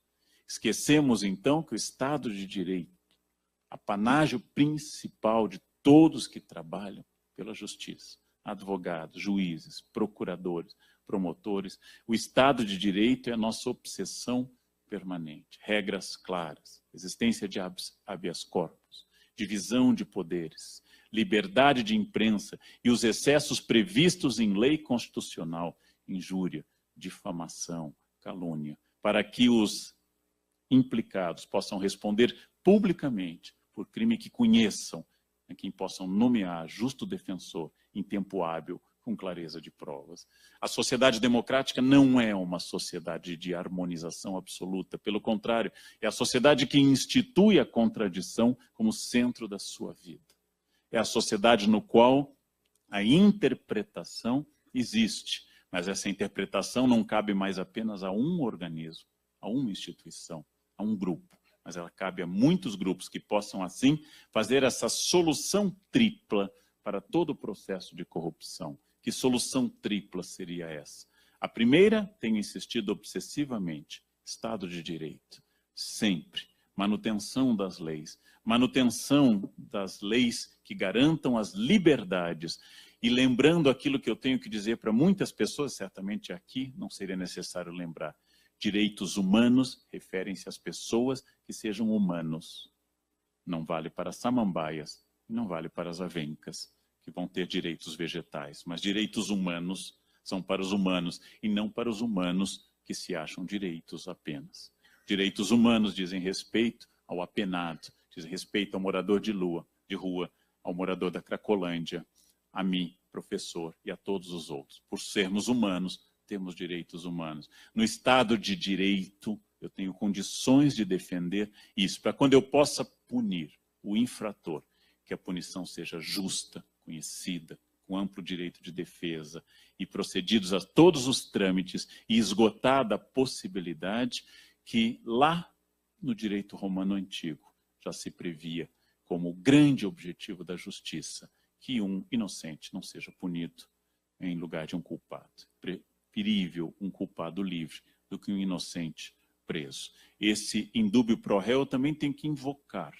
Esquecemos, então, que o Estado de Direito, apanágio principal de todos que trabalham pela justiça, advogados, juízes, procuradores, promotores, o Estado de Direito é a nossa obsessão permanente. Regras claras, existência de habeas corpus, divisão de poderes, liberdade de imprensa e os excessos previstos em lei constitucional, injúria, difamação, calúnia, para que os implicados possam responder publicamente por crime que conheçam, a quem possam nomear justo defensor em tempo hábil, com clareza de provas. A sociedade democrática não é uma sociedade de harmonização absoluta, pelo contrário, é a sociedade que institui a contradição como centro da sua vida. É a sociedade no qual a interpretação existe, mas essa interpretação não cabe mais apenas a um organismo, a uma instituição, a um grupo, mas ela cabe a muitos grupos que possam, assim, fazer essa solução tripla para todo o processo de corrupção. Que solução tripla seria essa? A primeira, tenho insistido obsessivamente, Estado de Direito, sempre. Manutenção das leis que garantam as liberdades. E lembrando aquilo que eu tenho que dizer para muitas pessoas, certamente aqui não seria necessário lembrar, direitos humanos referem-se às pessoas que sejam humanos. Não vale para as samambaias, não vale para as avencas, que vão ter direitos vegetais. Mas direitos humanos são para os humanos e não para os humanos que se acham direitos apenas. Direitos humanos dizem respeito ao apenado, dizem respeito ao morador de rua, ao morador da Cracolândia, a mim, professor, e a todos os outros. Por sermos humanos, temos direitos humanos. No Estado de Direito, eu tenho condições de defender isso, para quando eu possa punir o infrator, que a punição seja justa, conhecida, com amplo direito de defesa e procedidos a todos os trâmites e esgotada a possibilidade que lá no direito romano antigo já se previa como grande objetivo da justiça que um inocente não seja punido em lugar de um culpado. Preferível um culpado livre do que um inocente preso. Esse indúbio pro réu também tem que invocar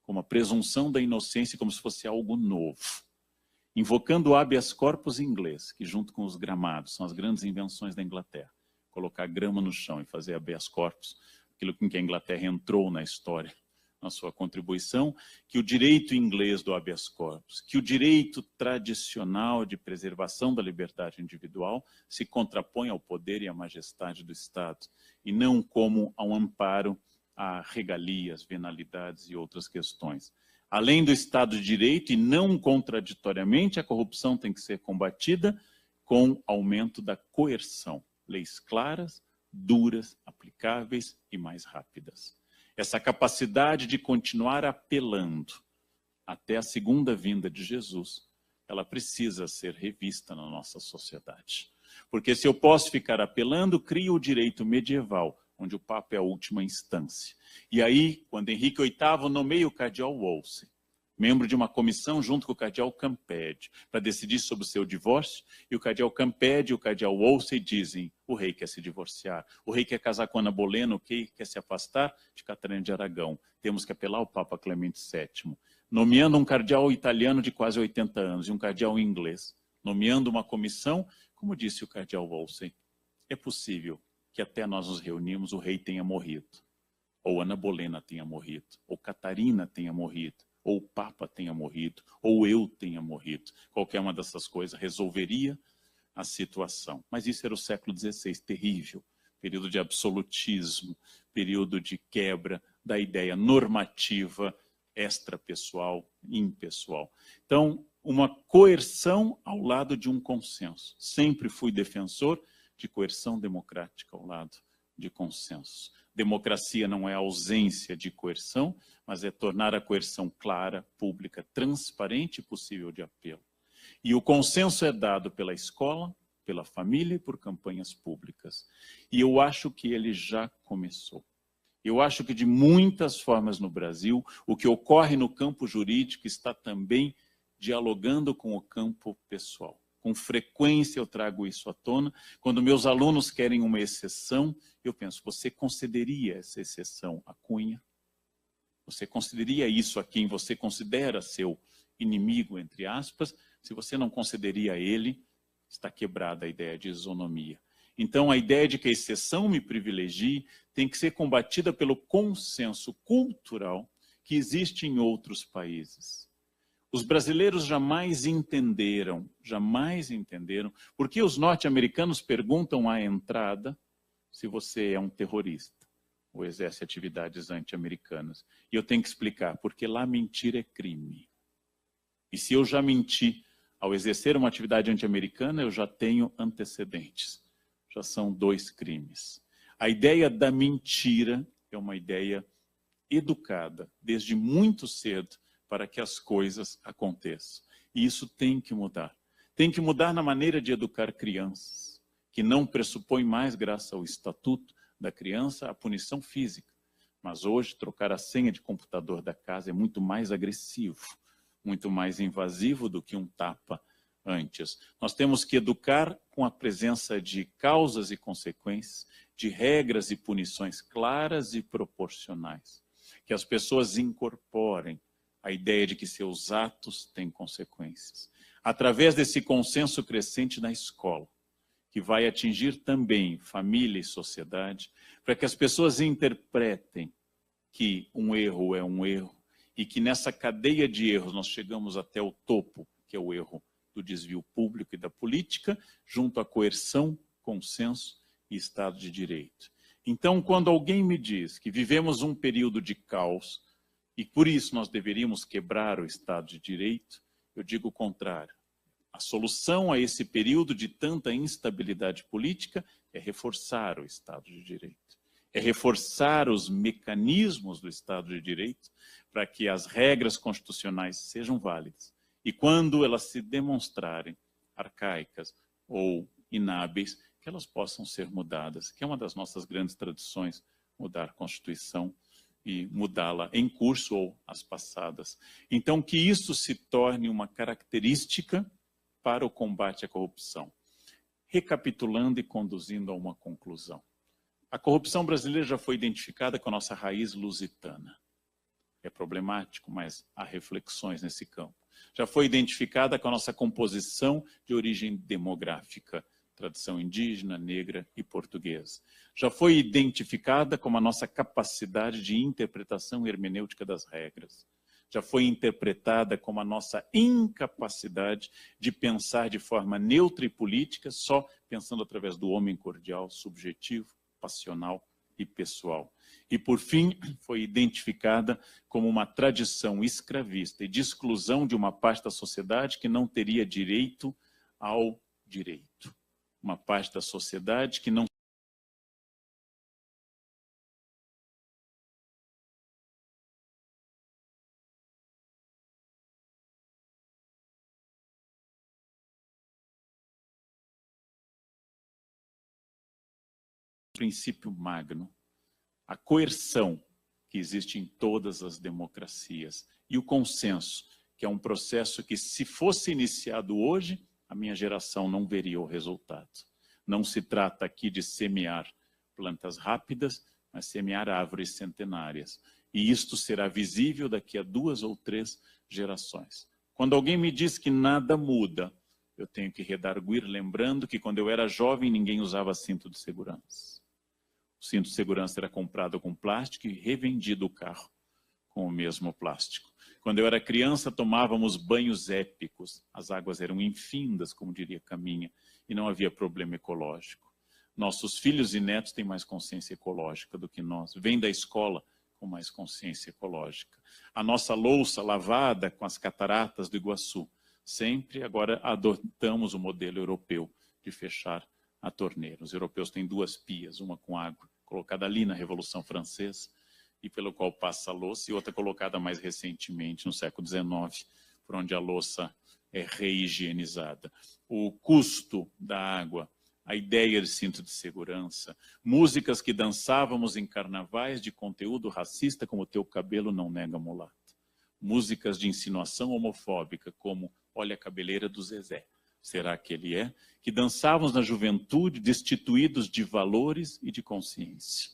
como a presunção da inocência, como se fosse algo novo. Invocando o habeas corpus inglês, que junto com os gramados são as grandes invenções da Inglaterra. Colocar grama no chão e fazer habeas corpus, aquilo com que a Inglaterra entrou na história, na sua contribuição, que o direito inglês do habeas corpus, que o direito tradicional de preservação da liberdade individual se contrapõe ao poder e à majestade do Estado, e não como a um amparo a regalias, venalidades e outras questões. Além do Estado de Direito, e não contraditoriamente, a corrupção tem que ser combatida com aumento da coerção. Leis claras, duras, aplicáveis e mais rápidas. Essa capacidade de continuar apelando até a segunda vinda de Jesus, ela precisa ser revista na nossa sociedade. Porque se eu posso ficar apelando, crio o direito medieval, onde o Papa é a última instância. E aí, quando Henrique VIII nomeia o cardeal Wolsey, membro de uma comissão junto com o cardeal Campeggio, para decidir sobre o seu divórcio, e o cardeal Campeggio e o cardeal Wolsey dizem: o rei quer se divorciar, o rei quer casar com Ana Bolena, o rei quer se afastar de Catarina de Aragão. Temos que apelar ao Papa Clemente VII, nomeando um cardeal italiano de quase 80 anos e um cardeal inglês, nomeando uma comissão, como disse o cardeal Wolsey, é possível que até nós nos reunimos, o rei tenha morrido, ou Ana Bolena tenha morrido, ou Catarina tenha morrido, ou o Papa tenha morrido, ou eu tenha morrido. Qualquer uma dessas coisas resolveria a situação. Mas isso era o século XVI, terrível, período de absolutismo, período de quebra da ideia normativa, extrapessoal, impessoal. Então, uma coerção ao lado de um consenso. Sempre fui defensor de coerção democrática ao lado de consenso. Democracia não é ausência de coerção, mas é tornar a coerção clara, pública, transparente e possível de apelo. E o consenso é dado pela escola, pela família e por campanhas públicas. E eu acho que ele já começou. Eu acho que de muitas formas no Brasil, o que ocorre no campo jurídico está também dialogando com o campo pessoal. Com frequência eu trago isso à tona. Quando meus alunos querem uma exceção, eu penso, você concederia essa exceção a Cunha? Você concederia isso a quem você considera seu inimigo, entre aspas? Se você não concederia a ele, está quebrada a ideia de isonomia. Então, a ideia de que a exceção me privilegie tem que ser combatida pelo consenso cultural que existe em outros países. Os brasileiros jamais entenderam, porque os norte-americanos perguntam à entrada se você é um terrorista ou exerce atividades anti-americanas. E eu tenho que explicar, porque lá mentir é crime. E se eu já menti ao exercer uma atividade anti-americana, eu já tenho antecedentes. Já são 2 crimes. A ideia da mentira é uma ideia educada, desde muito cedo, para que as coisas aconteçam. E isso tem que mudar. Tem que mudar na maneira de educar crianças, que não pressupõe mais, graças ao Estatuto da Criança, a punição física. Mas hoje, trocar a senha de computador da casa é muito mais agressivo, muito mais invasivo do que um tapa antes. Nós temos que educar com a presença de causas e consequências, de regras e punições claras e proporcionais. Que as pessoas incorporem a ideia de que seus atos têm consequências. Através desse consenso crescente na escola, que vai atingir também família e sociedade, para que as pessoas interpretem que um erro é um erro e que nessa cadeia de erros nós chegamos até o topo, que é o erro do desvio público e da política, junto à coerção, consenso e Estado de Direito. Então, quando alguém me diz que vivemos um período de caos e por isso nós deveríamos quebrar o Estado de Direito, eu digo o contrário. A solução a esse período de tanta instabilidade política é reforçar o Estado de Direito. É reforçar os mecanismos do Estado de Direito para que as regras constitucionais sejam válidas. E quando elas se demonstrarem arcaicas ou inábeis, que elas possam ser mudadas, que é uma das nossas grandes tradições, mudar a Constituição e mudá-la em curso ou as passadas. Então, que isso se torne uma característica para o combate à corrupção. Recapitulando e conduzindo a uma conclusão. A corrupção brasileira já foi identificada com a nossa raiz lusitana. É problemático, mas há reflexões nesse campo. Já foi identificada com a nossa composição de origem demográfica, tradição indígena, negra e portuguesa. Já foi identificada como a nossa capacidade de interpretação hermenêutica das regras. Já foi interpretada como a nossa incapacidade de pensar de forma neutra e política, só pensando através do homem cordial, subjetivo, passional e pessoal. E, por fim, foi identificada como uma tradição escravista e de exclusão de uma parte da sociedade que não teria direito ao direito. Uma parte da sociedade que não princípio magno, a coerção que existe em todas as democracias e o consenso, que é um processo que, se fosse iniciado hoje, a minha geração não veria o resultado. Não se trata aqui de semear plantas rápidas, mas semear árvores centenárias. E isto será visível daqui a 2 ou 3 gerações. Quando alguém me diz que nada muda, eu tenho que redarguir, lembrando que quando eu era jovem ninguém usava cinto de segurança. O cinto de segurança era comprado com plástico e revendido o carro com o mesmo plástico. Quando eu era criança, tomávamos banhos épicos. As águas eram infindas, como diria Caminha, e não havia problema ecológico. Nossos filhos e netos têm mais consciência ecológica do que nós. Vêm da escola com mais consciência ecológica. A nossa louça lavada com as cataratas do Iguaçu. Sempre agora adotamos o modelo europeu de fechar a torneira. Os europeus têm 2 pias, uma com água colocada ali na Revolução Francesa e pelo qual passa a louça, e outra colocada mais recentemente, no século XIX, por onde a louça é reigienizada. O custo da água a ideia de cinto de segurança, músicas que dançávamos em carnavais de conteúdo racista, como Teu Cabelo Não Nega Mulata, músicas de insinuação homofóbica, como Olha a Cabeleira do Zezé, será que ele é? Que dançávamos na juventude destituídos de valores e de consciência,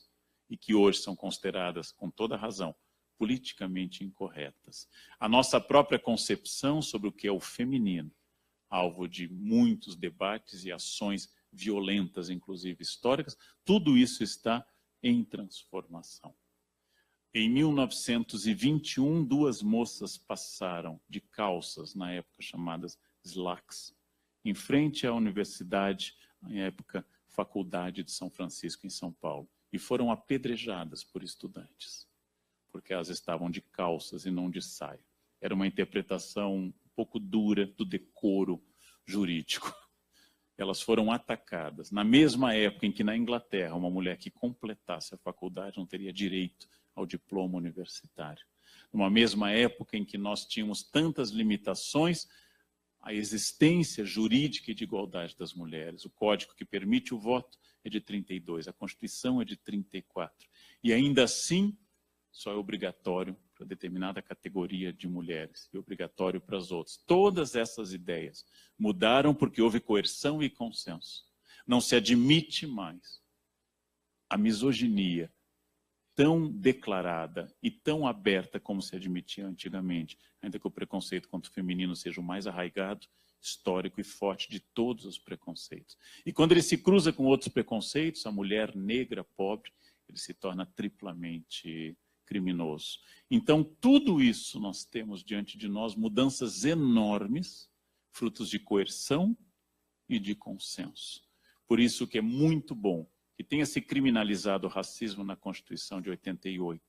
e que hoje são consideradas, com toda razão, politicamente incorretas. A nossa própria concepção sobre o que é o feminino, alvo de muitos debates e ações violentas, inclusive históricas, tudo isso está em transformação. Em 1921, 2 moças passaram de calças, na época chamadas slacks, em frente à universidade, na época Faculdade de São Francisco, em São Paulo, e foram apedrejadas por estudantes, porque elas estavam de calças e não de saia. Era uma interpretação um pouco dura do decoro jurídico. Elas foram atacadas. Na mesma época em que na Inglaterra uma mulher que completasse a faculdade não teria direito ao diploma universitário. Numa mesma época em que nós tínhamos tantas limitações à existência jurídica e de igualdade das mulheres. O código que permite o voto é de 32, a Constituição é de 34. E ainda assim, só é obrigatório para determinada categoria de mulheres e obrigatório para as outras. Todas essas ideias mudaram porque houve coerção e consenso. Não se admite mais a misoginia tão declarada e tão aberta como se admitia antigamente, ainda que o preconceito contra o feminino seja o mais arraigado, histórico e forte de todos os preconceitos. E quando ele se cruza com outros preconceitos, a mulher negra, pobre, ele se torna triplamente criminoso. Então, tudo isso nós temos diante de nós, mudanças enormes, frutos de coerção e de consenso. Por isso que é muito bom que tenha se criminalizado o racismo na Constituição de 88.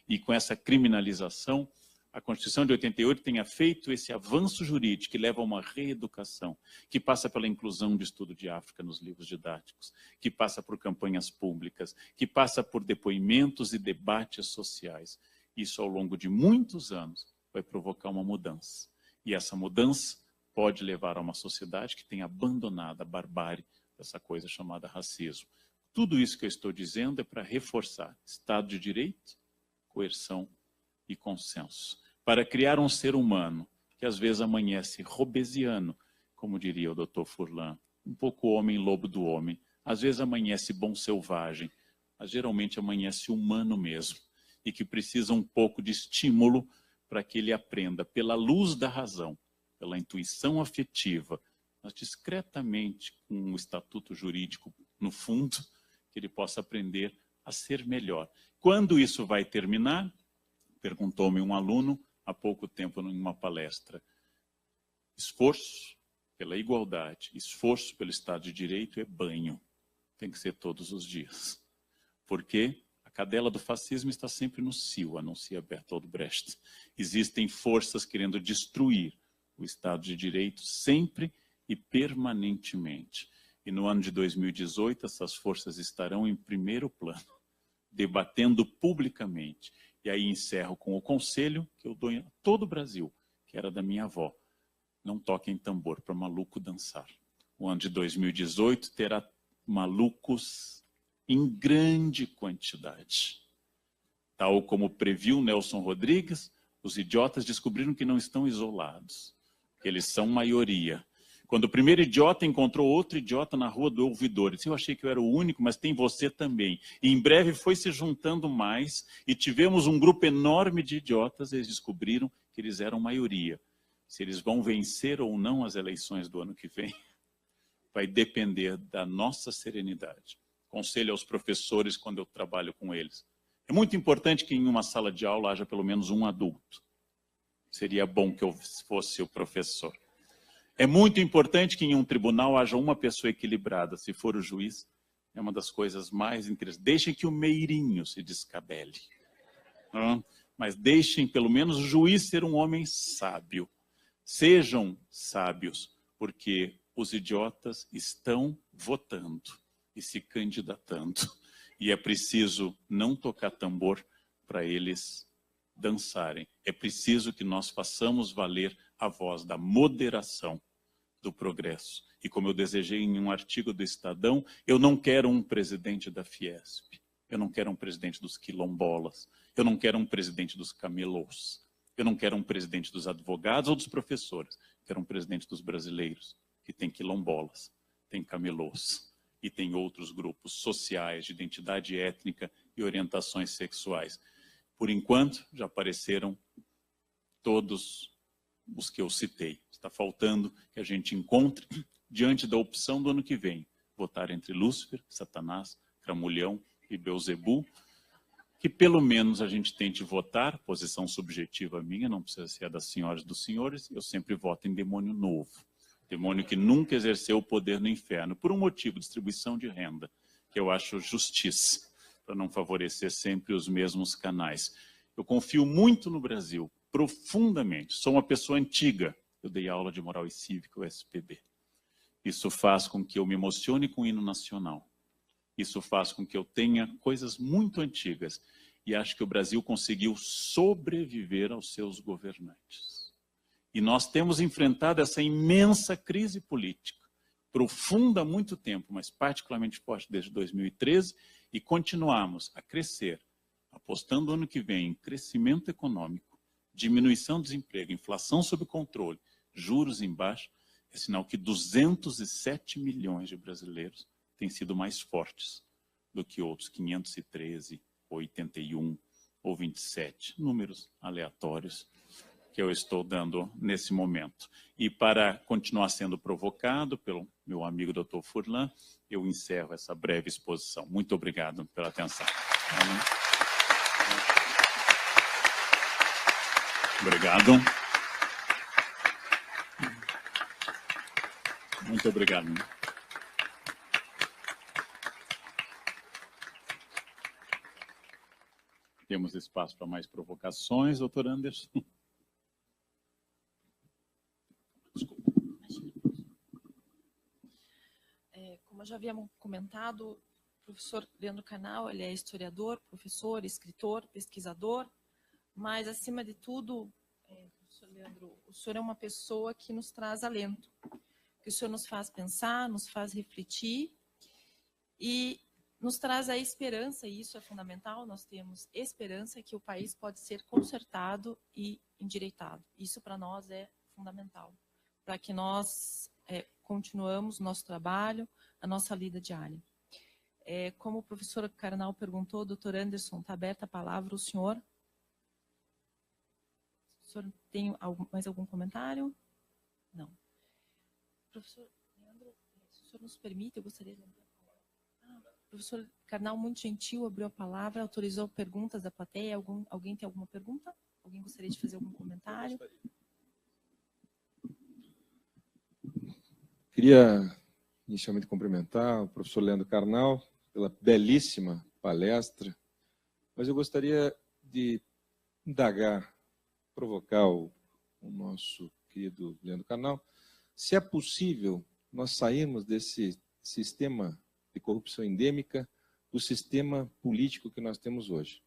E com essa criminalização, a Constituição de 88 tenha feito esse avanço jurídico que leva a uma reeducação, que passa pela inclusão de estudo de África nos livros didáticos, que passa por campanhas públicas, que passa por depoimentos e debates sociais. Isso, ao longo de muitos anos, vai provocar uma mudança. E essa mudança pode levar a uma sociedade que tenha abandonado a barbárie dessa coisa chamada racismo. Tudo isso que eu estou dizendo é para reforçar Estado de Direito, coerção e consenso, para criar um ser humano que às vezes amanhece robesiano, como diria o Dr. Furlan, um pouco homem-lobo do homem, às vezes amanhece bom selvagem, mas geralmente amanhece humano mesmo, e que precisa um pouco de estímulo para que ele aprenda pela luz da razão, pela intuição afetiva, mas discretamente com um estatuto jurídico no fundo, que ele possa aprender a ser melhor. Quando isso vai terminar? Perguntou-me um aluno há pouco tempo em uma palestra. Esforço pela igualdade, esforço pelo Estado de Direito é banho. Tem que ser todos os dias. Porque a cadela do fascismo está sempre no cio, anuncia Bertolt Brecht. Existem forças querendo destruir o Estado de Direito sempre e permanentemente. E no ano de 2018, essas forças estarão em primeiro plano, debatendo publicamente. E aí encerro com o conselho que eu dou a todo o Brasil, que era da minha avó. Não toquem tambor para maluco dançar. O ano de 2018 terá malucos em grande quantidade. Tal como previu Nelson Rodrigues, os idiotas descobriram que não estão isolados, que eles são maioria. Quando o primeiro idiota encontrou outro idiota na rua do ouvidor, disse, eu achei que eu era o único, mas tem você também. E em breve foi se juntando mais e tivemos um grupo enorme de idiotas, eles descobriram que eles eram maioria. Se eles vão vencer ou não as eleições do ano que vem, vai depender da nossa serenidade. Conselho aos professores quando eu trabalho com eles. É muito importante que em uma sala de aula haja pelo menos um adulto. Seria bom que eu fosse o professor. É muito importante que em um tribunal haja uma pessoa equilibrada. Se for o juiz, é uma das coisas mais interessantes. Deixem que o meirinho se descabele. Não? Mas deixem pelo menos o juiz ser um homem sábio. Sejam sábios, porque os idiotas estão votando e se candidatando. E é preciso não tocar tambor para eles dançarem. É preciso que nós façamos valer a voz da moderação do progresso. E como eu desejei em um artigo do Estadão, eu não quero um presidente da Fiesp, eu não quero um presidente dos quilombolas, eu não quero um presidente dos camelôs, eu não quero um presidente dos advogados ou dos professores, eu quero um presidente dos brasileiros, que tem quilombolas, tem camelôs e tem outros grupos sociais de identidade étnica e orientações sexuais. Por enquanto, já apareceram todos os que eu citei. Está faltando que a gente encontre, diante da opção do ano que vem, votar entre Lúcifer, Satanás, Cramulhão e Beelzebu, que pelo menos a gente tente votar, posição subjetiva minha, não precisa ser a das senhoras e dos senhores, eu sempre voto em demônio novo. Demônio que nunca exerceu o poder no inferno, por um motivo, distribuição de renda, que eu acho justiça, para não favorecer sempre os mesmos canais. Eu confio muito no Brasil, profundamente. Sou uma pessoa antiga, eu dei aula de moral e cívica, o SPB. Isso faz com que eu me emocione com o hino nacional. Isso faz com que eu tenha coisas muito antigas. E acho que o Brasil conseguiu sobreviver aos seus governantes. E nós temos enfrentado essa imensa crise política, profunda há muito tempo, mas particularmente forte desde 2013, e continuamos a crescer, apostando no ano que vem em crescimento econômico, diminuição do desemprego, inflação sob controle, juros em baixa, é sinal que 207 milhões de brasileiros têm sido mais fortes do que outros 513, 81 ou 27, números aleatórios que eu estou dando nesse momento. E para continuar sendo provocado pelo meu amigo Dr. Furlan, eu encerro essa breve exposição. Muito obrigado pela atenção. Obrigado. Muito obrigado. Temos espaço para mais provocações, doutor Anderson? Como eu já havia comentado, o professor Leandro Carnal, ele é historiador, professor, escritor, pesquisador, mas, acima de tudo, professor Leandro, o senhor é uma pessoa que nos traz alento, que o senhor nos faz pensar, nos faz refletir e nos traz a esperança, e isso é fundamental, nós temos esperança que o país pode ser consertado e endireitado. Isso, para nós, é fundamental, para que nós continuamos o nosso trabalho, a nossa lida diária. Como o professor Carnal perguntou, doutor Anderson, está aberta a palavra, o senhor tem mais algum comentário? Não. Professor Leandro, se o senhor nos permite, eu gostaria de... o professor Carnal, muito gentil, abriu a palavra, autorizou perguntas da plateia. Alguém tem alguma pergunta? Alguém gostaria de fazer algum comentário? Queria inicialmente cumprimentar o professor Leandro Carnal pela belíssima palestra, mas eu gostaria de indagar, provocar o nosso querido Leandro Carnal, se é possível nós sairmos desse sistema de corrupção endêmica do sistema político que nós temos hoje.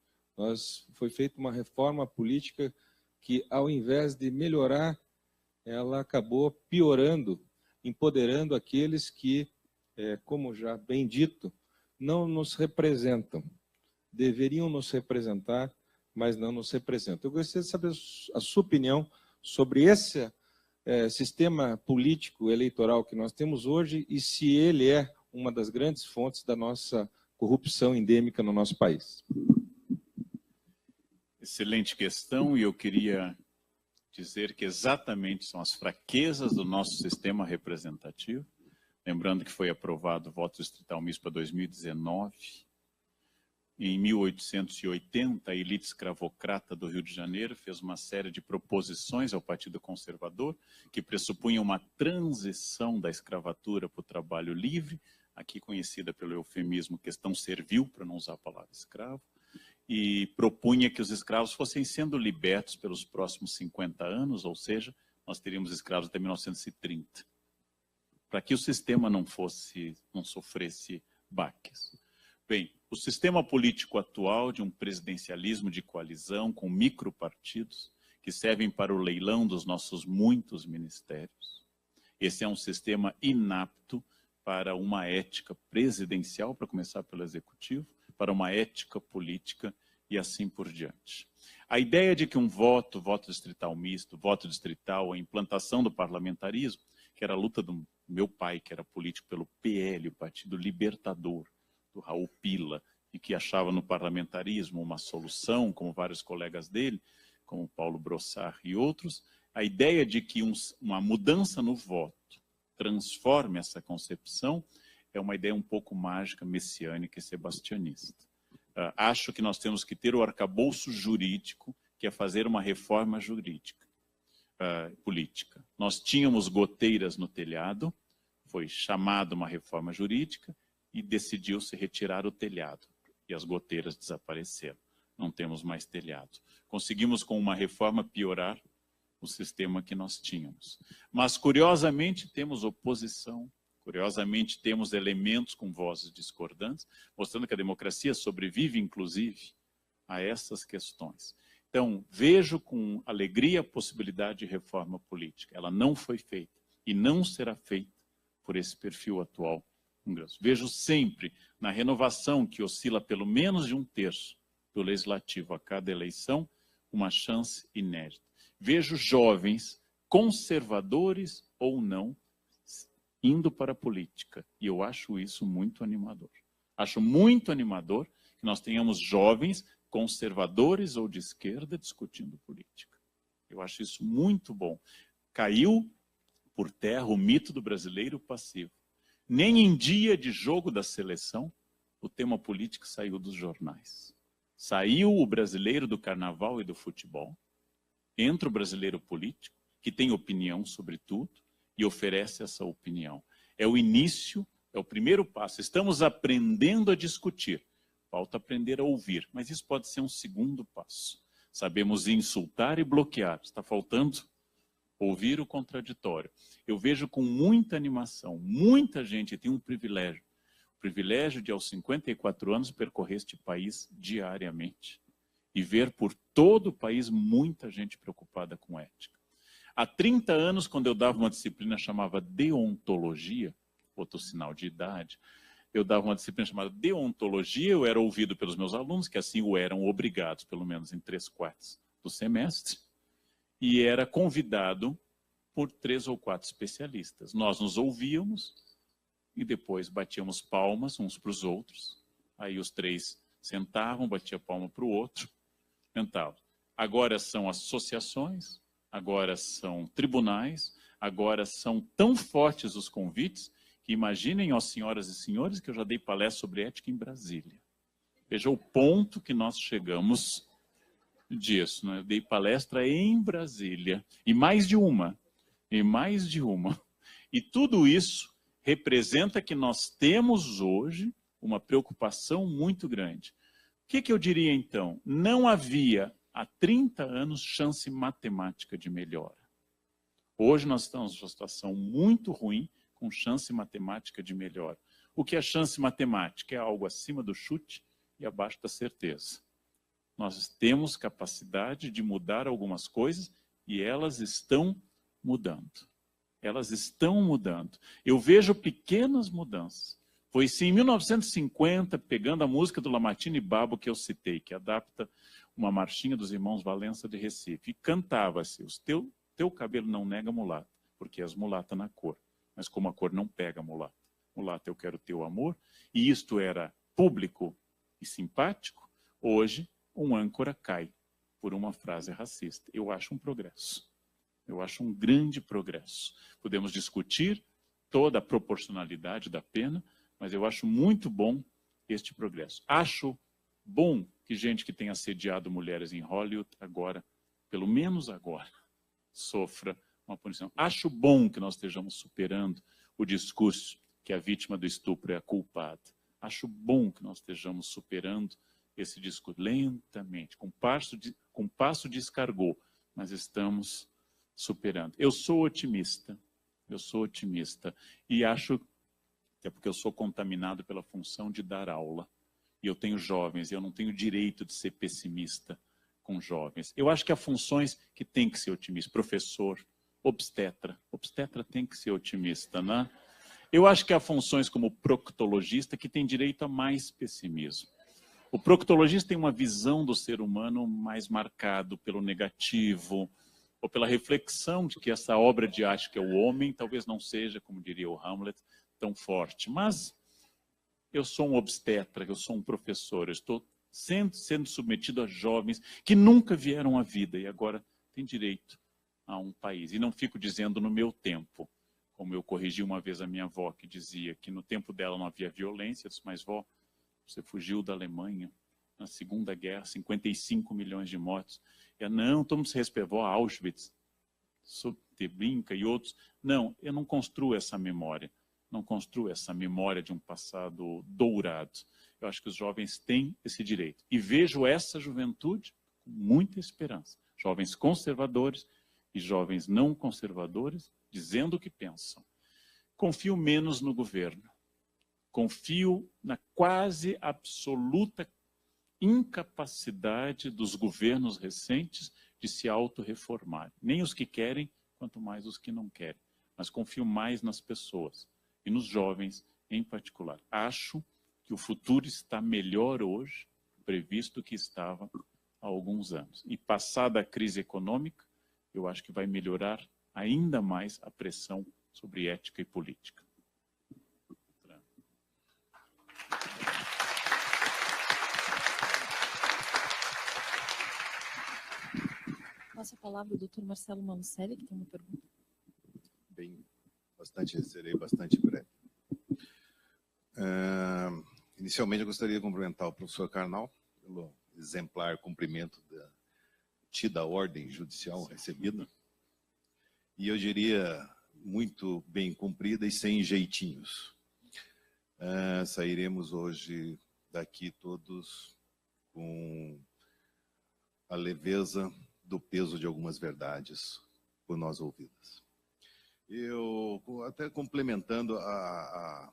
Foi feita uma reforma política que, ao invés de melhorar, ela acabou piorando, empoderando aqueles que, como já bem dito, não nos representam. Deveriam nos representar, mas não nos representam. Eu gostaria de saber a sua opinião sobre esse sistema político eleitoral que nós temos hoje e se ele é uma das grandes fontes da nossa corrupção endêmica no nosso país. Excelente questão, e eu queria dizer que exatamente são as fraquezas do nosso sistema representativo. Lembrando que foi aprovado o voto distrital misto para 2019. Em 1880, a elite escravocrata do Rio de Janeiro fez uma série de proposições ao Partido Conservador que pressupunham uma transição da escravatura para o trabalho livre, aqui conhecida pelo eufemismo questão servil, para não usar a palavra escravo, e propunha que os escravos fossem sendo libertos pelos próximos 50 anos, ou seja, nós teríamos escravos até 1930, para que o sistema não sofresse baques. Bem, o sistema político atual de um presidencialismo de coalizão com micropartidos que servem para o leilão dos nossos muitos ministérios, Esse é um sistema inapto para uma ética presidencial, para começar pelo executivo, para uma ética política e assim por diante. A ideia de que um voto distrital misto, voto distrital, a implantação do parlamentarismo, que era a luta do meu pai, que era político pelo PL, o Partido Libertador, do Raul Pila, e que achava no parlamentarismo uma solução, como vários colegas dele, como Paulo Brossard e outros, a ideia de que uma mudança no voto transforme essa concepção é uma ideia um pouco mágica, messiânica e sebastianista. Acho que nós temos que ter o arcabouço jurídico, que é fazer uma reforma jurídica, política. Nós tínhamos goteiras no telhado, foi chamada uma reforma jurídica e decidiu-se retirar o telhado. E as goteiras desapareceram. Não temos mais telhado. Conseguimos, com uma reforma, piorar o sistema que nós tínhamos. Mas, curiosamente, temos oposição. Curiosamente, temos elementos com vozes discordantes, mostrando que a democracia sobrevive, inclusive, a essas questões. Então, vejo com alegria a possibilidade de reforma política. Ela não foi feita e não será feita por esse perfil atual. Vejo sempre, na renovação que oscila pelo menos de 1/3 do legislativo a cada eleição, uma chance inédita. Vejo jovens, conservadores ou não, indo para a política. E eu acho isso muito animador. Acho muito animador que nós tenhamos jovens conservadores ou de esquerda discutindo política. Eu acho isso muito bom. Caiu por terra o mito do brasileiro passivo. Nem em dia de jogo da seleção, o tema político saiu dos jornais. Saiu o brasileiro do carnaval e do futebol. Entra o brasileiro político, que tem opinião sobre tudo, e oferece essa opinião. É o início, é o primeiro passo. Estamos aprendendo a discutir. Falta aprender a ouvir, mas isso pode ser um segundo passo. Sabemos insultar e bloquear. Está faltando ouvir o contraditório. Eu vejo com muita animação, muita gente tem um privilégio. O privilégio de, aos 54 anos, percorrer este país diariamente. E ver por todo o país muita gente preocupada com ética. Há 30 anos, quando eu dava uma disciplina chamada deontologia, outro sinal de idade, eu dava uma disciplina chamada deontologia, eu era ouvido pelos meus alunos, que assim o eram obrigados, pelo menos em 3/4 do semestre, e era convidado por 3 ou 4 especialistas. Nós nos ouvíamos e depois batíamos palmas uns para os outros, aí os 3 sentavam, batiam palma para o outro, sentavam. Agora são associações, agora são tribunais, agora são tão fortes os convites que imaginem, ó senhoras e senhores, que eu já dei palestra sobre ética em Brasília. Veja o ponto que nós chegamos disso, né? Eu dei palestra em Brasília, e mais de uma. E tudo isso representa que nós temos hoje uma preocupação muito grande. O que eu diria então? Não havia há 30 anos chance matemática de melhora. Hoje nós estamos numa situação muito ruim, com chance matemática de melhora. O que é chance matemática? É algo acima do chute e abaixo da certeza. Nós temos capacidade de mudar algumas coisas e elas estão mudando. Elas estão mudando. Eu vejo pequenas mudanças. Foi sim, em 1950, pegando a música do Lamartine Babo que eu citei, que adapta uma marchinha dos irmãos Valença de Recife, e cantava-se: teu cabelo não nega mulata, porque és mulata na cor. Mas como a cor não pega mulata. Mulata, eu quero teu amor. E isto era público e simpático. Hoje, um âncora cai por uma frase racista. Eu acho um progresso. Eu acho um grande progresso. Podemos discutir toda a proporcionalidade da pena, mas eu acho muito bom este progresso. Acho bom que gente que tem assediado mulheres em Hollywood agora, pelo menos agora, sofra uma punição. Acho bom que nós estejamos superando o discurso que a vítima do estupro é a culpada. Acho bom que nós estejamos superando esse discurso lentamente, com passo de escargot, mas estamos superando. Eu sou otimista e acho que é porque eu sou contaminado pela função de dar aula e eu tenho jovens e eu não tenho direito de ser pessimista com jovens. Eu acho que há funções que tem que ser otimista. Professor, obstetra. Obstetra tem que ser otimista, né? Eu acho que há funções como proctologista que tem direito a mais pessimismo. O proctologista tem uma visão do ser humano mais marcado pelo negativo, ou pela reflexão de que essa obra de arte que é o homem, talvez não seja, como diria o Hamlet, tão forte. Mas eu sou um obstetra, eu sou um professor, eu estou sendo submetido a jovens que nunca vieram à vida e agora têm direito a um país. E não fico dizendo no meu tempo, como eu corrigi uma vez a minha avó, que dizia que no tempo dela não havia violência. Eu disse, mas vó, você fugiu da Alemanha na Segunda Guerra, 55 milhões de mortos. Eu, não, todo mundo se respeitou a Auschwitz, Treblinka e outros. Não, eu não construo essa memória. Não construo essa memória de um passado dourado. Eu acho que os jovens têm esse direito. E vejo essa juventude com muita esperança. Jovens conservadores e jovens não conservadores dizendo o que pensam. Confio menos no governo. Confio na quase absoluta incapacidade dos governos recentes de se autorreformar. Nem os que querem, quanto mais os que não querem. Mas confio mais nas pessoas e nos jovens em particular. Acho que o futuro está melhor hoje, previsto que estava há alguns anos. E passada a crise econômica, eu acho que vai melhorar ainda mais a pressão sobre ética e política. Passa a palavra ao doutor Marcelo Malucelli, que tem uma pergunta. Bem, serei bastante breve. Inicialmente, eu gostaria de cumprimentar o professor Karnal pelo exemplar cumprimento da tida ordem judicial recebida. E eu diria muito bem cumprida e sem jeitinhos. Sairemos hoje daqui todos com a leveza do peso de algumas verdades por nós ouvidas. Eu, até complementando a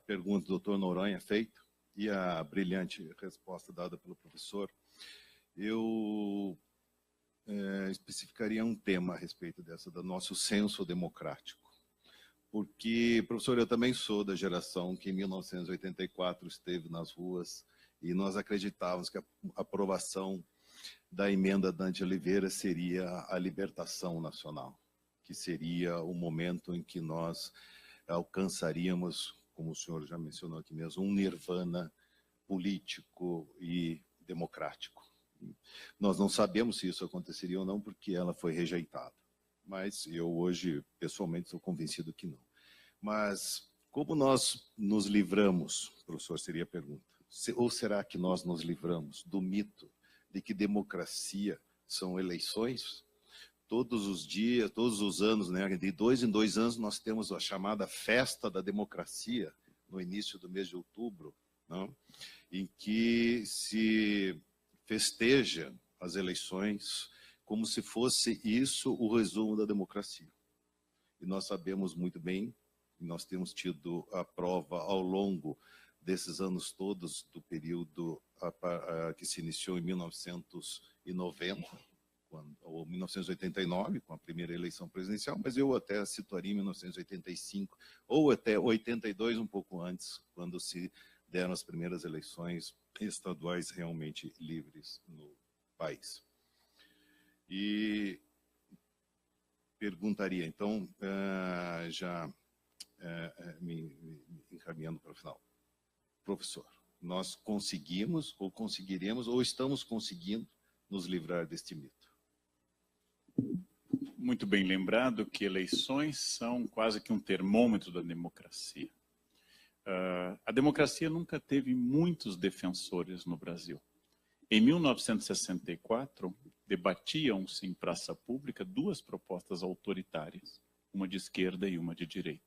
pergunta do Dr. Noronha feita e a brilhante resposta dada pelo professor, eu especificaria um tema a respeito do nosso senso democrático. Porque, professor, eu também sou da geração que em 1984 esteve nas ruas e nós acreditávamos que a aprovação da emenda Dante Oliveira seria a libertação nacional, que seria o momento em que nós alcançaríamos, como o senhor já mencionou aqui mesmo, um nirvana político e democrático. Nós não sabemos se isso aconteceria ou não, porque ela foi rejeitada. Mas eu hoje, pessoalmente, sou convencido que não. Mas como nós nos livramos, professor, seria a pergunta, ou será que nós nos livramos do mito de que democracia são eleições? Todos os dias, todos os anos, né, de 2 em 2 anos, nós temos a chamada Festa da Democracia, no início do mês de outubro, não? Em que se festeja as eleições como se fosse isso o resumo da democracia. E nós sabemos muito bem, nós temos tido a prova ao longo desses anos todos, do período que se iniciou em 1990, ou 1989, com a primeira eleição presidencial, mas eu até situaria em 1985, ou até 82, um pouco antes, quando se deram as primeiras eleições estaduais realmente livres no país. E perguntaria, então, já me encaminhando para o final. Professor, nós conseguimos, ou conseguiremos, ou estamos conseguindo nos livrar deste mito? Muito bem lembrado que eleições são quase que um termômetro da democracia. A democracia nunca teve muitos defensores no Brasil. Em 1964, debatiam-se em praça pública 2 propostas autoritárias, uma de esquerda e uma de direita.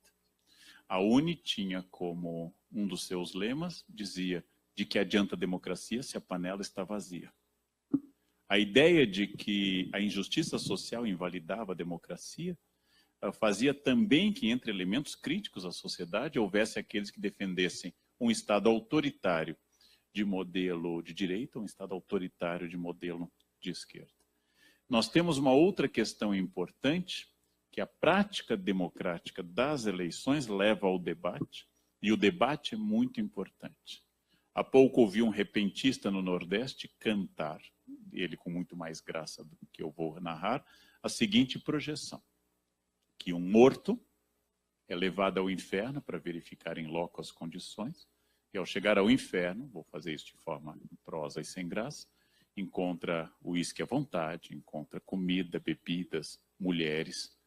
A UNE tinha como um dos seus lemas, dizia, de que adianta a democracia se a panela está vazia. A ideia de que a injustiça social invalidava a democracia fazia também que, entre elementos críticos à sociedade, houvesse aqueles que defendessem um Estado autoritário de modelo de direita, um Estado autoritário de modelo de esquerda. Nós temos uma outra questão importante, que a prática democrática das eleições leva ao debate, e o debate é muito importante. Há pouco ouvi um repentista no Nordeste cantar, ele com muito mais graça do que eu vou narrar, a seguinte projeção: que um morto é levado ao inferno para verificar em loco as condições, e ao chegar ao inferno, vou fazer isso de forma prosa e sem graça, encontra uísque à vontade, encontra comida, bebidas, mulheres,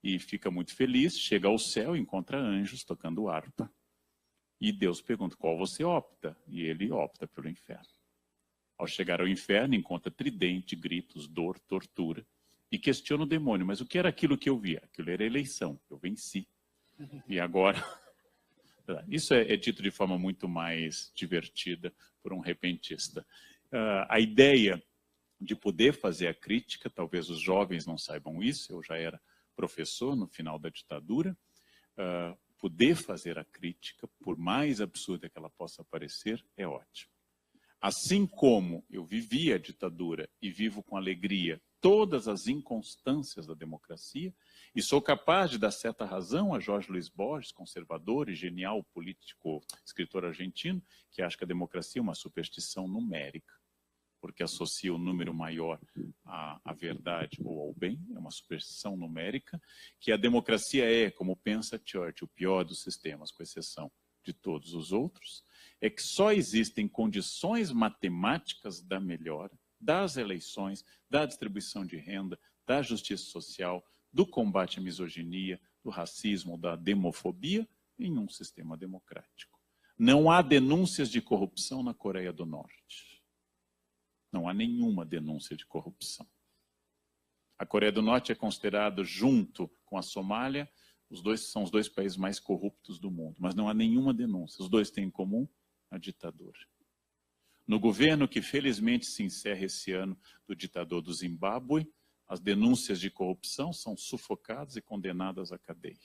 e fica muito feliz, chega ao céu, encontra anjos tocando harpa, e Deus pergunta qual você opta, e ele opta pelo inferno. Ao chegar ao inferno, encontra tridente, gritos, dor, tortura, e questiona o demônio: mas o que era aquilo que eu vi? Aquilo era eleição, eu venci. E agora... Isso é dito de forma muito mais divertida por um repentista. A ideia de poder fazer a crítica, talvez os jovens não saibam isso, eu já era professor no final da ditadura, poder fazer a crítica, por mais absurda que ela possa parecer, é ótimo. Assim como eu vivi a ditadura e vivo com alegria todas as inconstâncias da democracia, e sou capaz de dar certa razão a Jorge Luiz Borges, conservador e genial político, escritor argentino, que acha que a democracia é uma superstição numérica, porque associa o número maior à verdade ou ao bem, é uma superstição numérica, que a democracia é, como pensa Churchill, o pior dos sistemas, com exceção de todos os outros, é que só existem condições matemáticas da melhora, das eleições, da distribuição de renda, da justiça social, do combate à misoginia, do racismo, da demofobia, em um sistema democrático. Não há denúncias de corrupção na Coreia do Norte. Não há nenhuma denúncia de corrupção. A Coreia do Norte é considerada, junto com a Somália, são os dois países mais corruptos do mundo, mas não há nenhuma denúncia. Os dois têm em comum a ditadura. No governo que felizmente se encerra esse ano do ditador do Zimbábue, as denúncias de corrupção são sufocadas e condenadas à cadeia.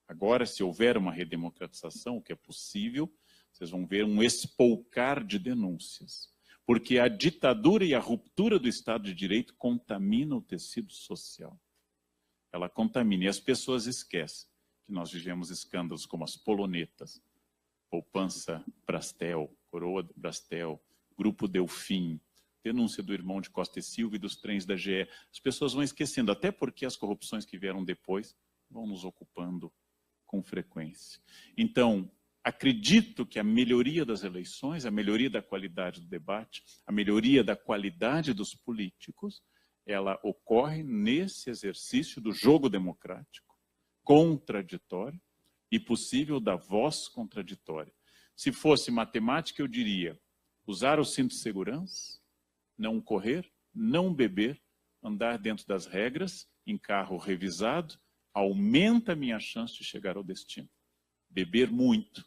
Agora, se houver uma redemocratização, o que é possível, vocês vão ver um espolcar de denúncias. Porque a ditadura e a ruptura do Estado de Direito contaminam o tecido social. Ela contamina, e as pessoas esquecem que nós vivemos escândalos como as polonetas, Poupança Brastel, Coroa Brastel, Grupo Delfim, denúncia do irmão de Costa e Silva e dos trens da GE. As pessoas vão esquecendo, até porque as corrupções que vieram depois vão nos ocupando com frequência. Então, acredito que a melhoria das eleições, a melhoria da qualidade do debate, a melhoria da qualidade dos políticos, ela ocorre nesse exercício do jogo democrático, contraditório e possível da voz contraditória. Se fosse matemática, eu diria: usar o cinto de segurança, não correr, não beber, andar dentro das regras, em carro revisado, aumenta a minha chance de chegar ao destino. Beber muito,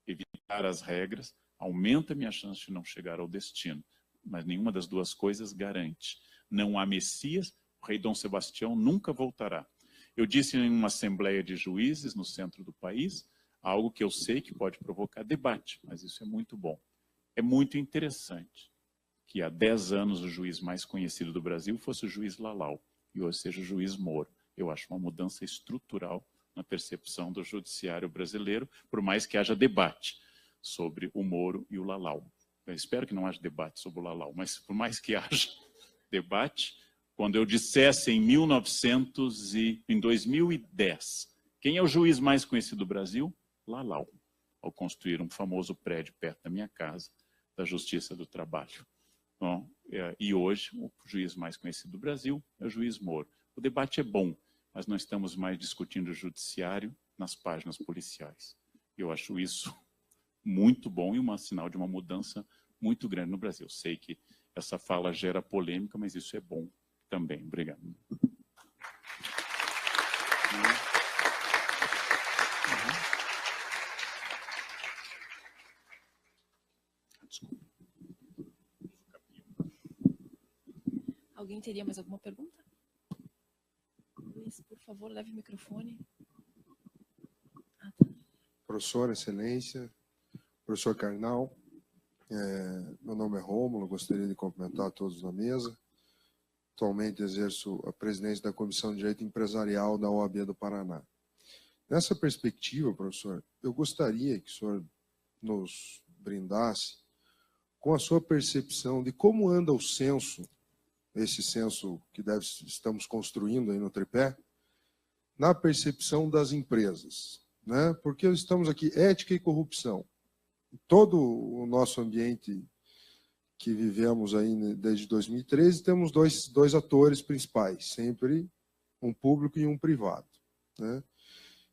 evitar as regras, aumenta a minha chance de não chegar ao destino. Mas nenhuma das duas coisas garante. Não há Messias, o rei Dom Sebastião nunca voltará. Eu disse em uma assembleia de juízes no centro do país, algo que eu sei que pode provocar debate, mas isso é muito bom. É muito interessante que há 10 anos o juiz mais conhecido do Brasil fosse o juiz Lalau, e hoje seja o juiz Moro. Eu acho uma mudança estrutural na percepção do judiciário brasileiro, por mais que haja debate sobre o Moro e o Lalau. Eu espero que não haja debate sobre o Lalau, mas por mais que haja debate, quando eu dissesse em 2010, quem é o juiz mais conhecido do Brasil? Lalau, ao construir um famoso prédio perto da minha casa, da Justiça do Trabalho. Bom, e hoje, o juiz mais conhecido do Brasil é o juiz Moro. O debate é bom, mas não estamos mais discutindo o judiciário nas páginas policiais. Eu acho isso muito bom e um sinal de uma mudança muito grande no Brasil. Sei que essa fala gera polêmica, mas isso é bom também. Obrigado. Alguém teria mais alguma pergunta? Luiz, por favor, leve o microfone. Tá. Professor, Excelência, professor Karnal, meu nome é Rômulo, gostaria de cumprimentar a todos na mesa. atualmente exerço a presidência da Comissão de Direito Empresarial da OAB do Paraná. Nessa perspectiva, professor, eu gostaria que o senhor nos brindasse com a sua percepção de como anda o censo, esse censo que estamos construindo aí no tripé, na percepção das empresas, né? Porque estamos aqui, ética e corrupção. Todo o nosso ambiente que vivemos aí desde 2013, temos dois atores principais, sempre um público e um privado, né?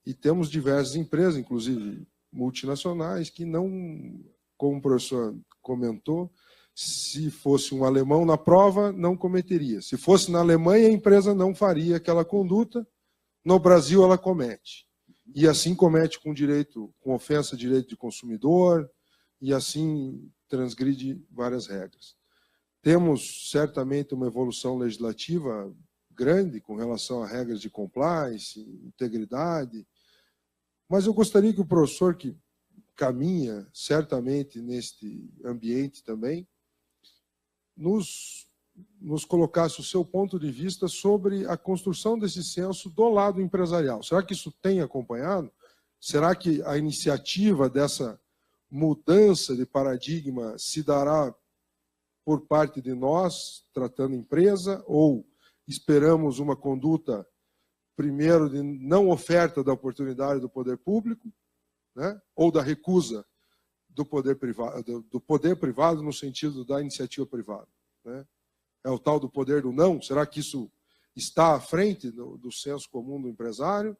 E temos diversas empresas, inclusive multinacionais, que não, como o professor comentou, se fosse um alemão na prova, não cometeria. Se fosse na Alemanha, a empresa não faria aquela conduta. No Brasil, ela comete. E assim comete com ofensa a direito de consumidor, e assim transgride várias regras. Temos, certamente, uma evolução legislativa grande com relação a regras de compliance, integridade, mas eu gostaria que o professor, que caminha certamente neste ambiente também, nos colocasse o seu ponto de vista sobre a construção desse censo do lado empresarial. Será que isso tem acompanhado? Será que a iniciativa dessa mudança de paradigma se dará por parte de nós, tratando empresa, ou esperamos uma conduta, primeiro, de não oferta da oportunidade do poder público, né, ou da recusa do poder privado no sentido da iniciativa privada, né? É o tal do poder do não? Será que isso está à frente do senso comum do empresário?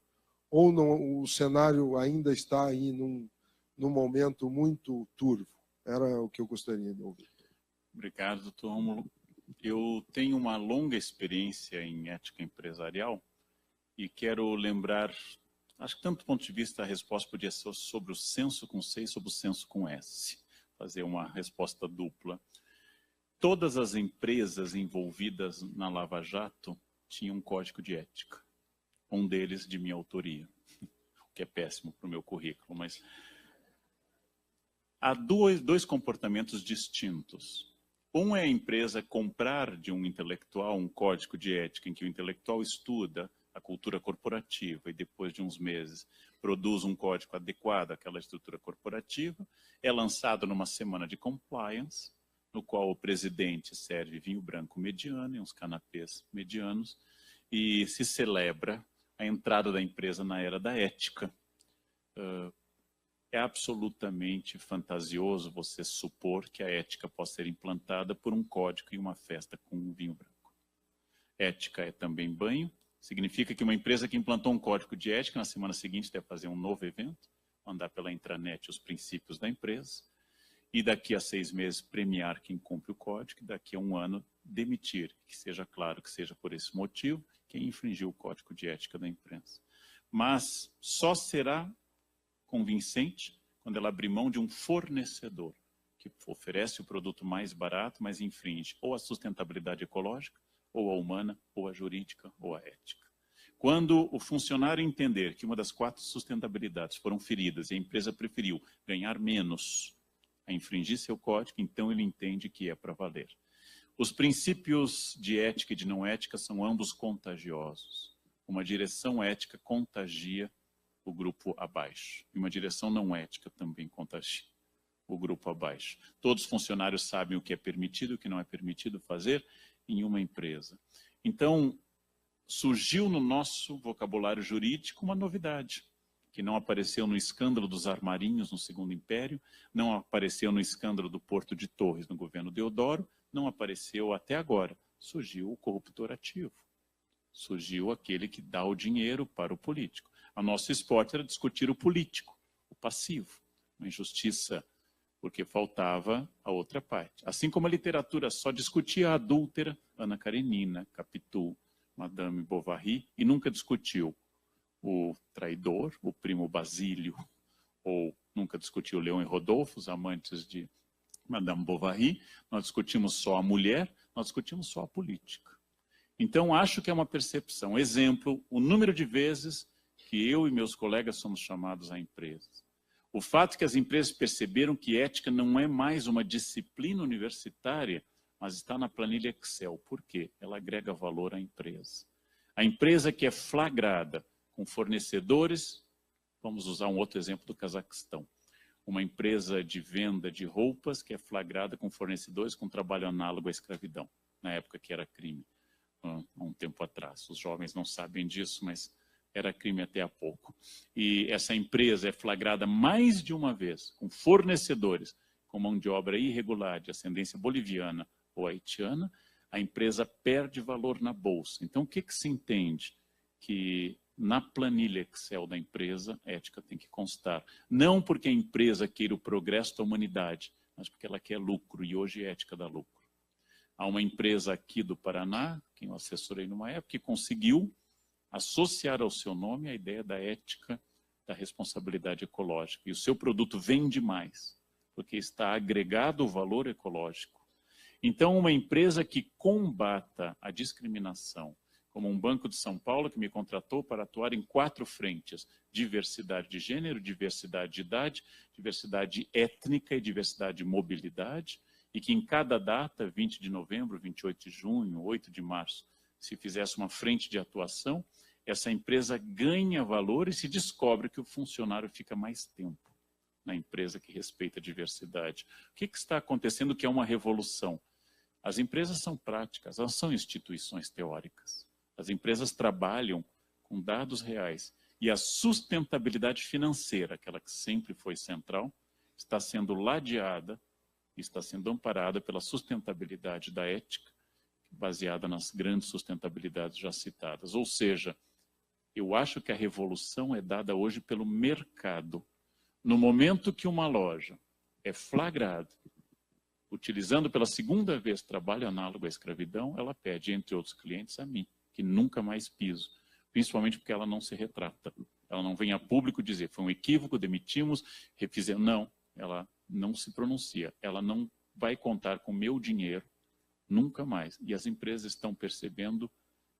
Ou não, o cenário ainda está aí num momento muito turvo? Era o que eu gostaria de ouvir. Obrigado, doutor Rômulo. Eu tenho uma longa experiência em ética empresarial e quero lembrar, acho que tanto do ponto de vista a resposta podia ser sobre o censo com C e sobre o censo com S. Fazer uma resposta dupla. Todas as empresas envolvidas na Lava Jato tinham um código de ética. Um deles de minha autoria, o que é péssimo para o meu currículo, mas há dois comportamentos distintos. Um é a empresa comprar de um intelectual um código de ética em que o intelectual estuda a cultura corporativa e depois de uns meses produz um código adequado àquela estrutura corporativa, é lançado numa semana de compliance, no qual o presidente serve vinho branco mediano e uns canapês medianos, e se celebra a entrada da empresa na era da ética. É absolutamente fantasioso você supor que a ética possa ser implantada por um código e uma festa com um vinho branco. Ética é também banho, significa que uma empresa que implantou um código de ética, na semana seguinte deve fazer um novo evento, mandar pela intranet os princípios da empresa, e daqui a 6 meses premiar quem cumpre o código, e daqui a 1 ano demitir, que seja claro que seja por esse motivo, quem infringiu o código de ética da empresa. Mas só será convincente quando ela abrir mão de um fornecedor, que oferece o produto mais barato, mas infringe ou a sustentabilidade ecológica, ou a humana, ou a jurídica, ou a ética. Quando o funcionário entender que uma das 4 sustentabilidades foram feridas e a empresa preferiu ganhar menos a infringir seu código, então ele entende que é para valer. Os princípios de ética e de não ética são ambos contagiosos. Uma direção ética contagia o grupo abaixo. E uma direção não ética também contagia o grupo abaixo. Todos os funcionários sabem o que é permitido e o que não é permitido fazer em uma empresa. Então, surgiu no nosso vocabulário jurídico uma novidade, que não apareceu no escândalo dos armarinhos no Segundo Império, não apareceu no escândalo do Porto de Torres no governo Deodoro, não apareceu até agora. Surgiu o corruptor ativo. Surgiu aquele que dá o dinheiro para o político. O nosso esporte era discutir o político, o passivo, uma injustiça, porque faltava a outra parte. Assim como a literatura só discutia a adúltera, Ana Karenina, Capitu, Madame Bovary, e nunca discutiu o traidor, o primo Basílio, ou nunca discutiu Leão e Rodolfo, os amantes de Madame Bovary, nós discutimos só a mulher, nós discutimos só a política. Então, acho que é uma percepção. Exemplo, o número de vezes que eu e meus colegas somos chamados a empresas. O fato que as empresas perceberam que ética não é mais uma disciplina universitária, mas está na planilha Excel. Por quê? Ela agrega valor à empresa. A empresa que é flagrada com fornecedores, vamos usar um outro exemplo do Cazaquistão, uma empresa de venda de roupas que é flagrada com fornecedores com trabalho análogo à escravidão, na época que era crime, há um tempo atrás. Os jovens não sabem disso, mas era crime até há pouco. E essa empresa é flagrada mais de uma vez com fornecedores com mão de obra irregular de ascendência boliviana ou haitiana, a empresa perde valor na bolsa. Então, o que se entende? Que na planilha Excel da empresa, a ética tem que constar. Não porque a empresa queira o progresso da humanidade, mas porque ela quer lucro, e hoje a ética dá lucro. Há uma empresa aqui do Paraná, quem eu assessorei numa época, que conseguiu associar ao seu nome a ideia da ética, da responsabilidade ecológica. E o seu produto vende mais, porque está agregado o valor ecológico. Então, uma empresa que combata a discriminação, como um Banco de São Paulo que me contratou para atuar em 4 frentes: diversidade de gênero, diversidade de idade, diversidade étnica e diversidade de mobilidade, e que em cada data, 20 de novembro, 28 de junho, 8 de março, se fizesse uma frente de atuação, essa empresa ganha valor e se descobre que o funcionário fica mais tempo na empresa que respeita a diversidade. O que está acontecendo que é uma revolução? As empresas são práticas, elas são instituições teóricas. As empresas trabalham com dados reais. E a sustentabilidade financeira, aquela que sempre foi central, está sendo ladeada, está sendo amparada pela sustentabilidade da ética, baseada nas grandes sustentabilidades já citadas. Ou seja, eu acho que a revolução é dada hoje pelo mercado. No momento que uma loja é flagrada, utilizando pela segunda vez trabalho análogo à escravidão, ela pede, entre outros clientes, a mim, que nunca mais piso, principalmente porque ela não se retrata. Ela não vem a público dizer, foi um equívoco, demitimos, refizemos. Não, ela não se pronuncia, ela não vai contar com o meu dinheiro, nunca mais. E as empresas estão percebendo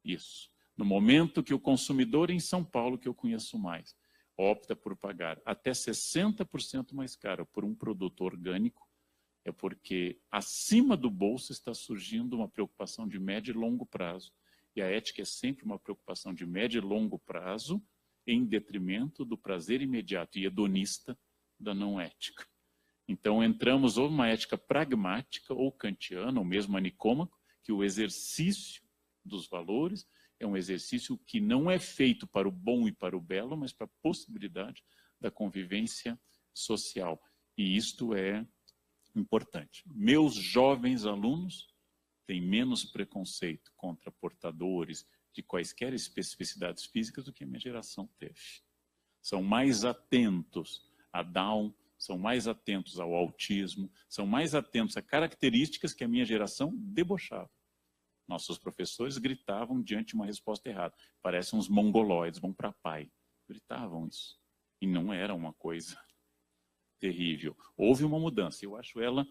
isso. No momento que o consumidor em São Paulo, que eu conheço mais, opta por pagar até 60% mais caro por um produto orgânico, é porque acima do bolso está surgindo uma preocupação de médio e longo prazo. E a ética é sempre uma preocupação de médio e longo prazo, em detrimento do prazer imediato e hedonista da não ética. Então entramos ou numa ética pragmática, ou kantiana, ou mesmo anicômaco, que o exercício dos valores é um exercício que não é feito para o bom e para o belo, mas para a possibilidade da convivência social. E isto é importante. Meus jovens alunos têm menos preconceito contra portadores de quaisquer especificidades físicas do que a minha geração teve. São mais atentos a Down, são mais atentos ao autismo, são mais atentos a características que a minha geração debochava. Nossos professores gritavam diante de uma resposta errada. Parecem uns mongoloides, vão para pai. Gritavam isso. E não era uma coisa terrível. Houve uma mudança, eu acho ela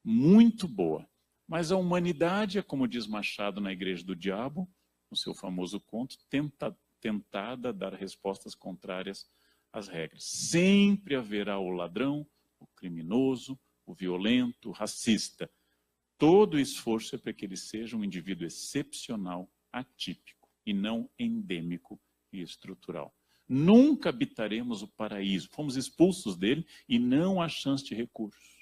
muito boa. Mas a humanidade é, como diz Machado na Igreja do Diabo, no seu famoso conto, tentada a dar respostas contrárias às regras. Sempre haverá o ladrão, o criminoso, o violento, o racista. Todo o esforço é para que ele seja um indivíduo excepcional, atípico, e não endêmico e estrutural. Nunca habitaremos o paraíso. Fomos expulsos dele e não há chance de recurso.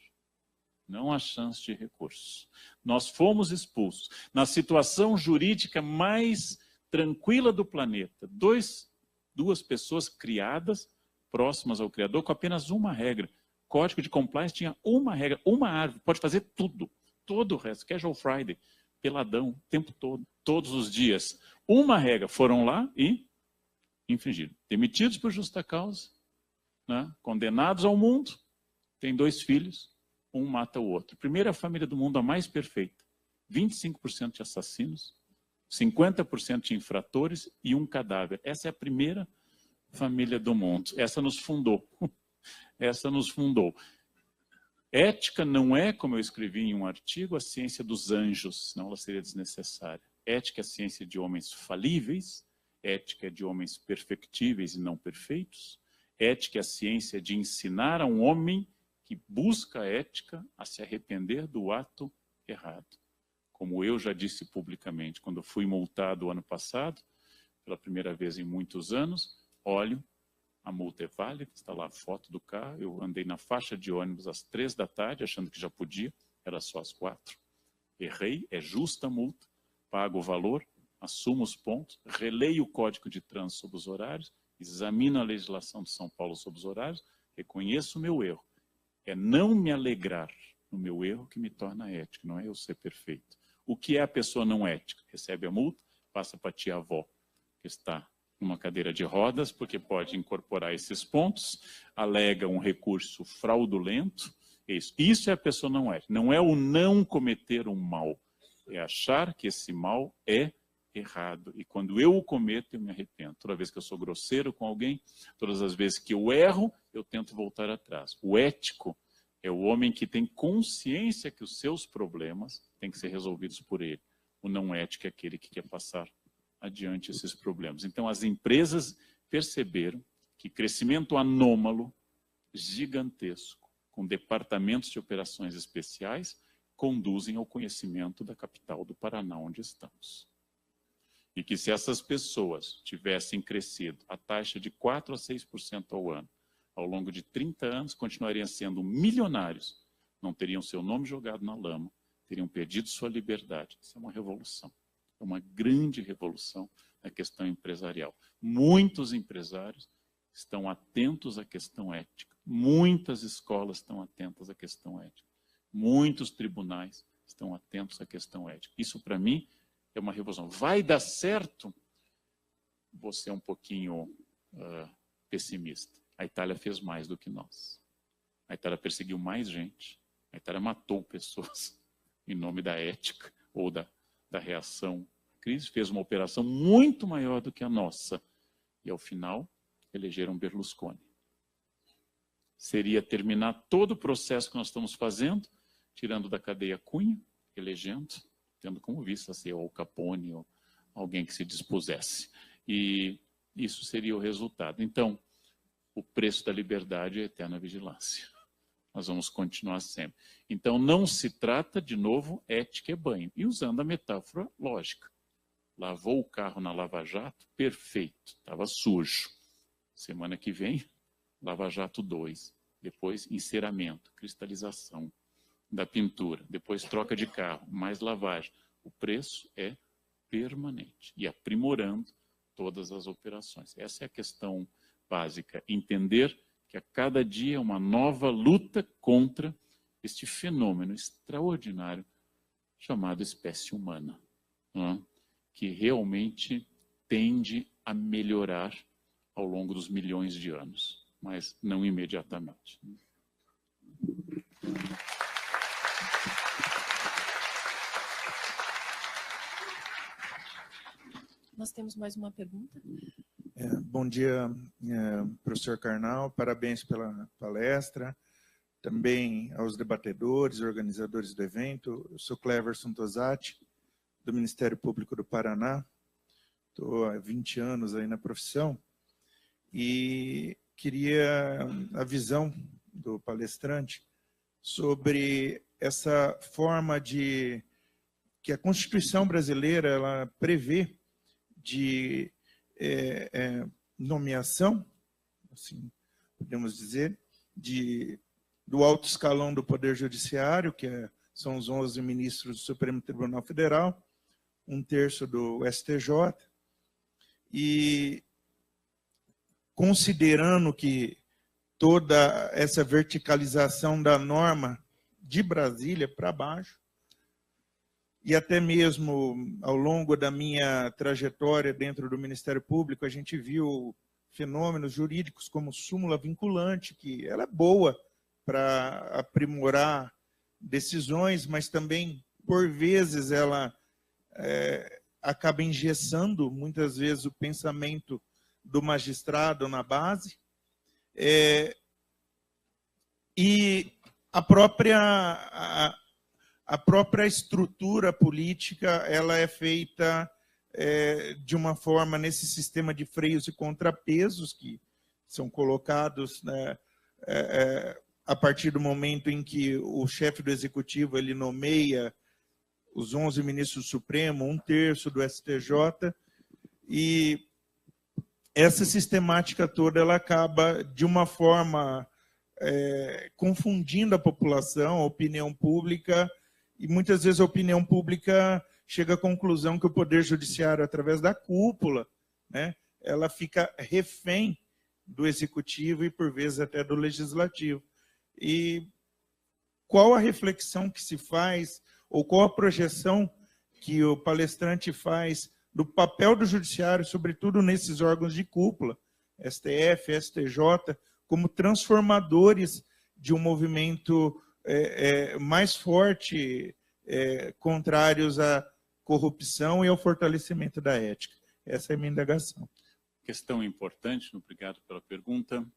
Não há chance de recurso. Nós fomos expulsos. Na situação jurídica mais tranquila do planeta, duas pessoas criadas, próximas ao Criador, com apenas uma regra. O Código de Compliance tinha uma regra, uma árvore, pode fazer tudo. Todo o resto, Casual Friday, peladão, o tempo todo, todos os dias. Uma regra, foram lá e infringiram. Demitidos por justa causa, né? Condenados ao mundo, tem 2 filhos, um mata o outro. Primeira família do mundo, a mais perfeita. 25% de assassinos, 50% de infratores e um cadáver. Essa é a primeira família do mundo. Essa nos fundou. Essa nos fundou. Ética não é, como eu escrevi em um artigo, a ciência dos anjos, senão ela seria desnecessária. Ética é a ciência de homens falíveis, ética é de homens perfectíveis e não perfeitos. Ética é a ciência de ensinar a um homem que busca a ética a se arrepender do ato errado. Como eu já disse publicamente, quando fui multado o ano passado, pela primeira vez em muitos anos, olho, a multa é válida, está lá a foto do carro, eu andei na faixa de ônibus às 3 da tarde, achando que já podia, era só às 4. Errei, é justa a multa, pago o valor, assumo os pontos, releio o Código de Trânsito sobre os horários, examino a legislação de São Paulo sobre os horários, reconheço o meu erro. É não me alegrar no meu erro que me torna ético, não é eu ser perfeito. O que é a pessoa não ética? Recebe a multa, passa para a tia-avó, que está numa cadeira de rodas, porque pode incorporar esses pontos, alega um recurso fraudulento. Isso é a pessoa não ética. Não é o não cometer um mal, é achar que esse mal é errado. E quando eu o cometo, eu me arrependo. Toda vez que eu sou grosseiro com alguém, todas as vezes que eu erro, eu tento voltar atrás. O ético é o homem que tem consciência que os seus problemas têm que ser resolvidos por ele. O não ético é aquele que quer passar adiante esses problemas. Então, as empresas perceberam que crescimento anômalo, gigantesco, com departamentos de operações especiais, conduzem ao conhecimento da capital do Paraná, onde estamos. E que se essas pessoas tivessem crescido a taxa de 4% a 6% ao ano, ao longo de 30 anos, continuariam sendo milionários, não teriam seu nome jogado na lama, teriam perdido sua liberdade. Isso é uma revolução. É uma grande revolução na questão empresarial. Muitos empresários estão atentos à questão ética. Muitas escolas estão atentas à questão ética. Muitos tribunais estão atentos à questão ética. Isso, para mim, é uma revolução. Vai dar certo? Você é um pouquinho pessimista. A Itália fez mais do que nós. A Itália perseguiu mais gente. A Itália matou pessoas em nome da ética ou da reação à crise. Fez uma operação muito maior do que a nossa. E, ao final, elegeram Berlusconi. Seria terminar todo o processo que nós estamos fazendo, tirando da cadeia Cunha, elegendo, tendo como vista ser Al Capone ou alguém que se dispusesse. E isso seria o resultado. Então, o preço da liberdade é a eterna vigilância. Nós vamos continuar sempre. Então, não se trata, de novo, ética é banho. E usando a metáfora lógica. Lavou o carro na Lava Jato, perfeito, estava sujo. Semana que vem, Lava Jato 2. Depois, enceramento, cristalização da pintura. Depois, troca de carro, mais lavagem. O preço é permanente e aprimorando todas as operações. Essa é a questão básica. Entender que a cada dia é uma nova luta contra este fenômeno extraordinário chamado espécie humana, que realmente tende a melhorar ao longo dos milhões de anos, mas não imediatamente. Nós temos mais uma pergunta. Bom dia, professor Karnal, parabéns pela palestra, também aos debatedores, organizadores do evento. Eu sou Cleverson Tosati, do Ministério Público do Paraná, estou há 20 anos aí na profissão, e queria a visão do palestrante sobre essa forma de que a Constituição brasileira ela prevê de nomeação, assim podemos dizer, do alto escalão do Poder Judiciário, que são os 11 ministros do Supremo Tribunal Federal, 1/3 do STJ, e considerando que toda essa verticalização da norma de Brasília para baixo, e até mesmo ao longo da minha trajetória dentro do Ministério Público, a gente viu fenômenos jurídicos como súmula vinculante, que ela é boa para aprimorar decisões, mas também, por vezes, ela acaba engessando, muitas vezes, o pensamento do magistrado na base. E a própria estrutura política ela é feita de uma forma nesse sistema de freios e contrapesos que são colocados, né, a partir do momento em que o chefe do executivo ele nomeia os 11 ministros do Supremo, 1/3 do STJ, e essa sistemática toda ela acaba, de uma forma, confundindo a população, a opinião pública, e muitas vezes a opinião pública chega à conclusão que o Poder Judiciário, através da cúpula, né, ela fica refém do Executivo e, por vezes, até do Legislativo. E qual a reflexão que se faz, ou qual a projeção que o palestrante faz do papel do Judiciário, sobretudo nesses órgãos de cúpula, STF, STJ, como transformadores de um movimento mais forte, contrários à corrupção e ao fortalecimento da ética? Essa é a minha indagação. Questão importante, obrigado pela pergunta.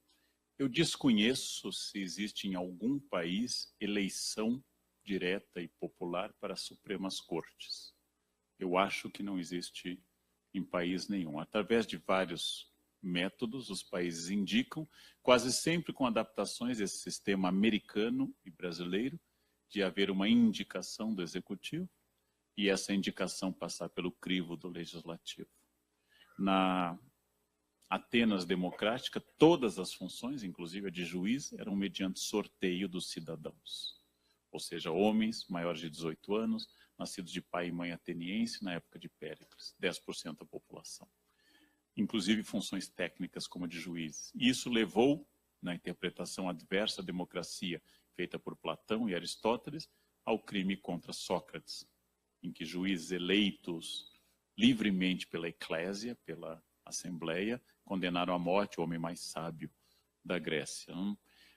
Eu desconheço se existe em algum país eleição direta e popular para as Supremas Cortes. Eu acho que não existe em país nenhum. Através de vários métodos, os países indicam, quase sempre com adaptações desse sistema americano e brasileiro, de haver uma indicação do Executivo e essa indicação passar pelo crivo do Legislativo. Na Atenas democrática, todas as funções, inclusive a de juiz, eram mediante sorteio dos cidadãos. Ou seja, homens maiores de 18 anos, nascidos de pai e mãe ateniense na época de Péricles, 10% da população. Inclusive funções técnicas como a de juízes. E isso levou, na interpretação adversa à democracia feita por Platão e Aristóteles, ao crime contra Sócrates, em que juízes eleitos livremente pela eclésia, pela Assembleia, condenaram à morte o homem mais sábio da Grécia.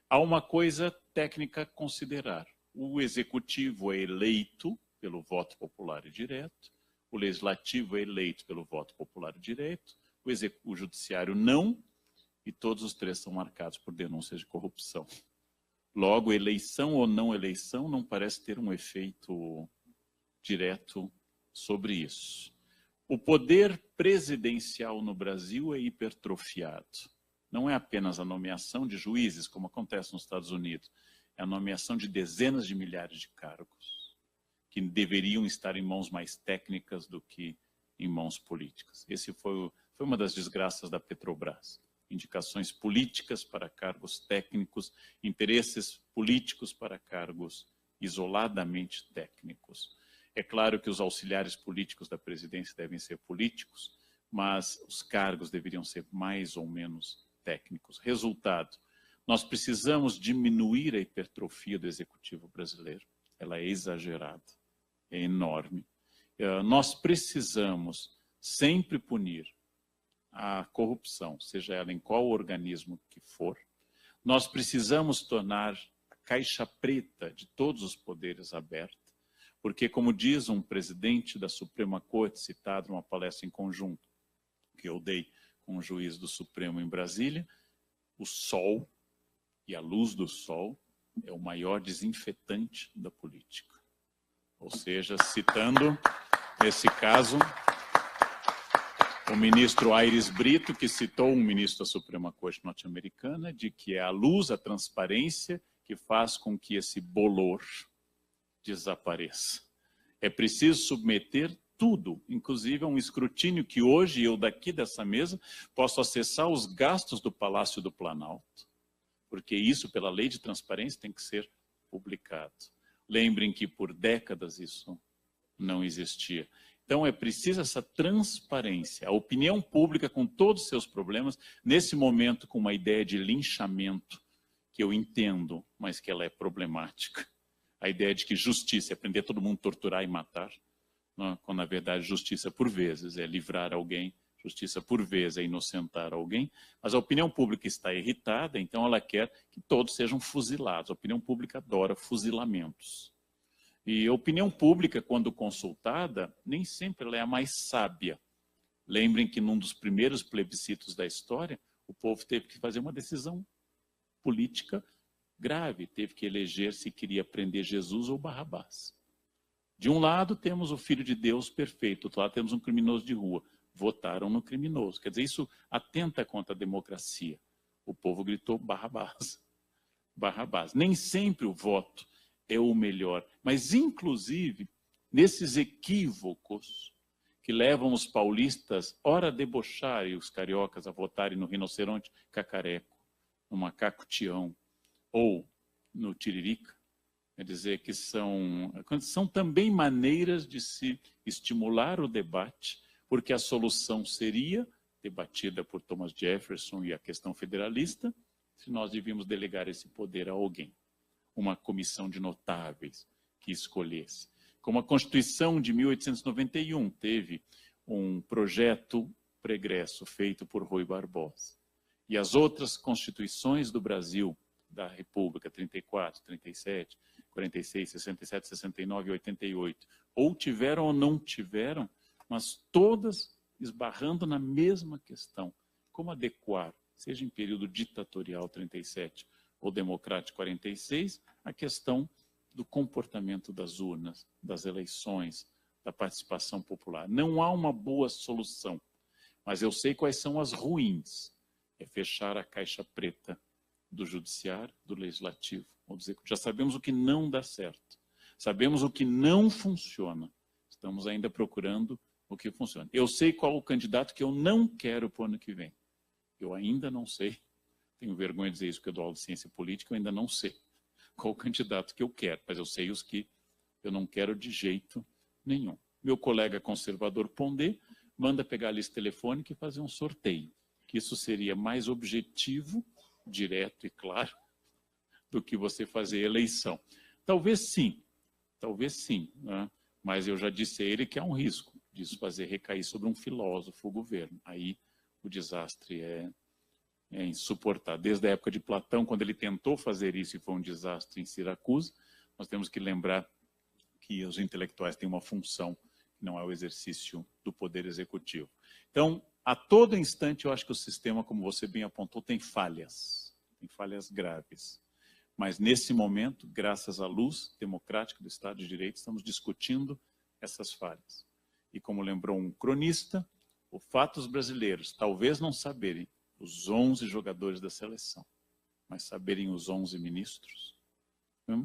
Há uma coisa técnica a considerar. O Executivo é eleito pelo voto popular e direto, o Legislativo é eleito pelo voto popular e direto, o Judiciário não, e todos os três são marcados por denúncias de corrupção. Logo, eleição ou não eleição não parece ter um efeito direto sobre isso. O poder presidencial no Brasil é hipertrofiado. Não é apenas a nomeação de juízes, como acontece nos Estados Unidos, é a nomeação de dezenas de milhares de cargos, que deveriam estar em mãos mais técnicas do que em mãos políticas. Esse foi uma das desgraças da Petrobras. Indicações políticas para cargos técnicos, interesses políticos para cargos isoladamente técnicos. É claro que os auxiliares políticos da presidência devem ser políticos, mas os cargos deveriam ser mais ou menos técnicos. Resultado, nós precisamos diminuir a hipertrofia do executivo brasileiro. Ela é exagerada, é enorme. Nós precisamos sempre punir a corrupção, seja ela em qual organismo que for. Nós precisamos tornar a caixa preta de todos os poderes aberta, porque, como diz um presidente da Suprema Corte, citado numa palestra em conjunto que eu dei com um juiz do Supremo em Brasília, o sol e a luz do sol é o maior desinfetante da política. Ou seja, citando, nesse caso, o ministro Aires Brito, que citou um ministro da Suprema Corte norte-americana, de que é a luz, a transparência, que faz com que esse bolor desapareça. É preciso submeter tudo, inclusive a um escrutínio que hoje eu daqui dessa mesa posso acessar os gastos do Palácio do Planalto, porque isso, pela lei de transparência, tem que ser publicado. Lembrem que por décadas isso não existia. Então é preciso essa transparência. A opinião pública, com todos os seus problemas, nesse momento com uma ideia de linchamento, que eu entendo, mas que ela é problemática. A ideia de que justiça é prender todo mundo, torturar e matar, quando na verdade justiça por vezes é livrar alguém, justiça por vezes é inocentar alguém, mas a opinião pública está irritada, então ela quer que todos sejam fuzilados. A opinião pública adora fuzilamentos. E a opinião pública, quando consultada, nem sempre ela é a mais sábia. Lembrem que num dos primeiros plebiscitos da história, o povo teve que fazer uma decisão política grave, teve que eleger se queria prender Jesus ou Barrabás. De um lado temos o Filho de Deus perfeito, do outro lado temos um criminoso de rua. Votaram no criminoso. Quer dizer, isso atenta contra a democracia. O povo gritou Barrabás. Barrabás. Nem sempre o voto é o melhor, mas inclusive nesses equívocos que levam os paulistas, ora a debochar e os cariocas a votarem no rinoceronte cacareco, no macaco tião ou no tiririca, quer dizer que são também maneiras de se estimular o debate, porque a solução seria debatida por Thomas Jefferson e a questão federalista, se nós devíamos delegar esse poder a alguém, uma comissão de notáveis que escolhesse. Como a Constituição de 1891 teve um projeto pregresso feito por Rui Barbosa, e as outras constituições do Brasil, da República, 34, 37, 46, 67, 69 e 88, ou tiveram ou não tiveram, mas todas esbarrando na mesma questão. Como adequar, seja em período ditatorial, 37, ou democrático, 46, a questão do comportamento das urnas, das eleições, da participação popular. Não há uma boa solução, mas eu sei quais são as ruins. É fechar a caixa preta do judiciário, do legislativo, ou do executivo. Já sabemos o que não dá certo. Sabemos o que não funciona. Estamos ainda procurando o que funciona. Eu sei qual o candidato que eu não quero para o ano que vem. Eu ainda não sei. Tenho vergonha de dizer isso porque eu dou aula de ciência política, eu ainda não sei qual o candidato que eu quero, mas eu sei os que eu não quero de jeito nenhum. Meu colega conservador Pondé manda pegar a lista telefônica e fazer um sorteio, que isso seria mais objetivo, direto e claro, do que você fazer eleição. Talvez sim, né? Mas eu já disse a ele que há um risco disso fazer recair sobre um filósofo o governo. Aí o desastre é insuportável. Desde a época de Platão, quando ele tentou fazer isso e foi um desastre em Siracusa, nós temos que lembrar que os intelectuais têm uma função que não é o exercício do poder executivo. Então, a todo instante, eu acho que o sistema, como você bem apontou, tem falhas graves. Mas, nesse momento, graças à luz democrática do Estado de Direito, estamos discutindo essas falhas. E, como lembrou um cronista, o fato dos brasileiros talvez não saberem os 11 jogadores da seleção, mas saberem os 11 ministros,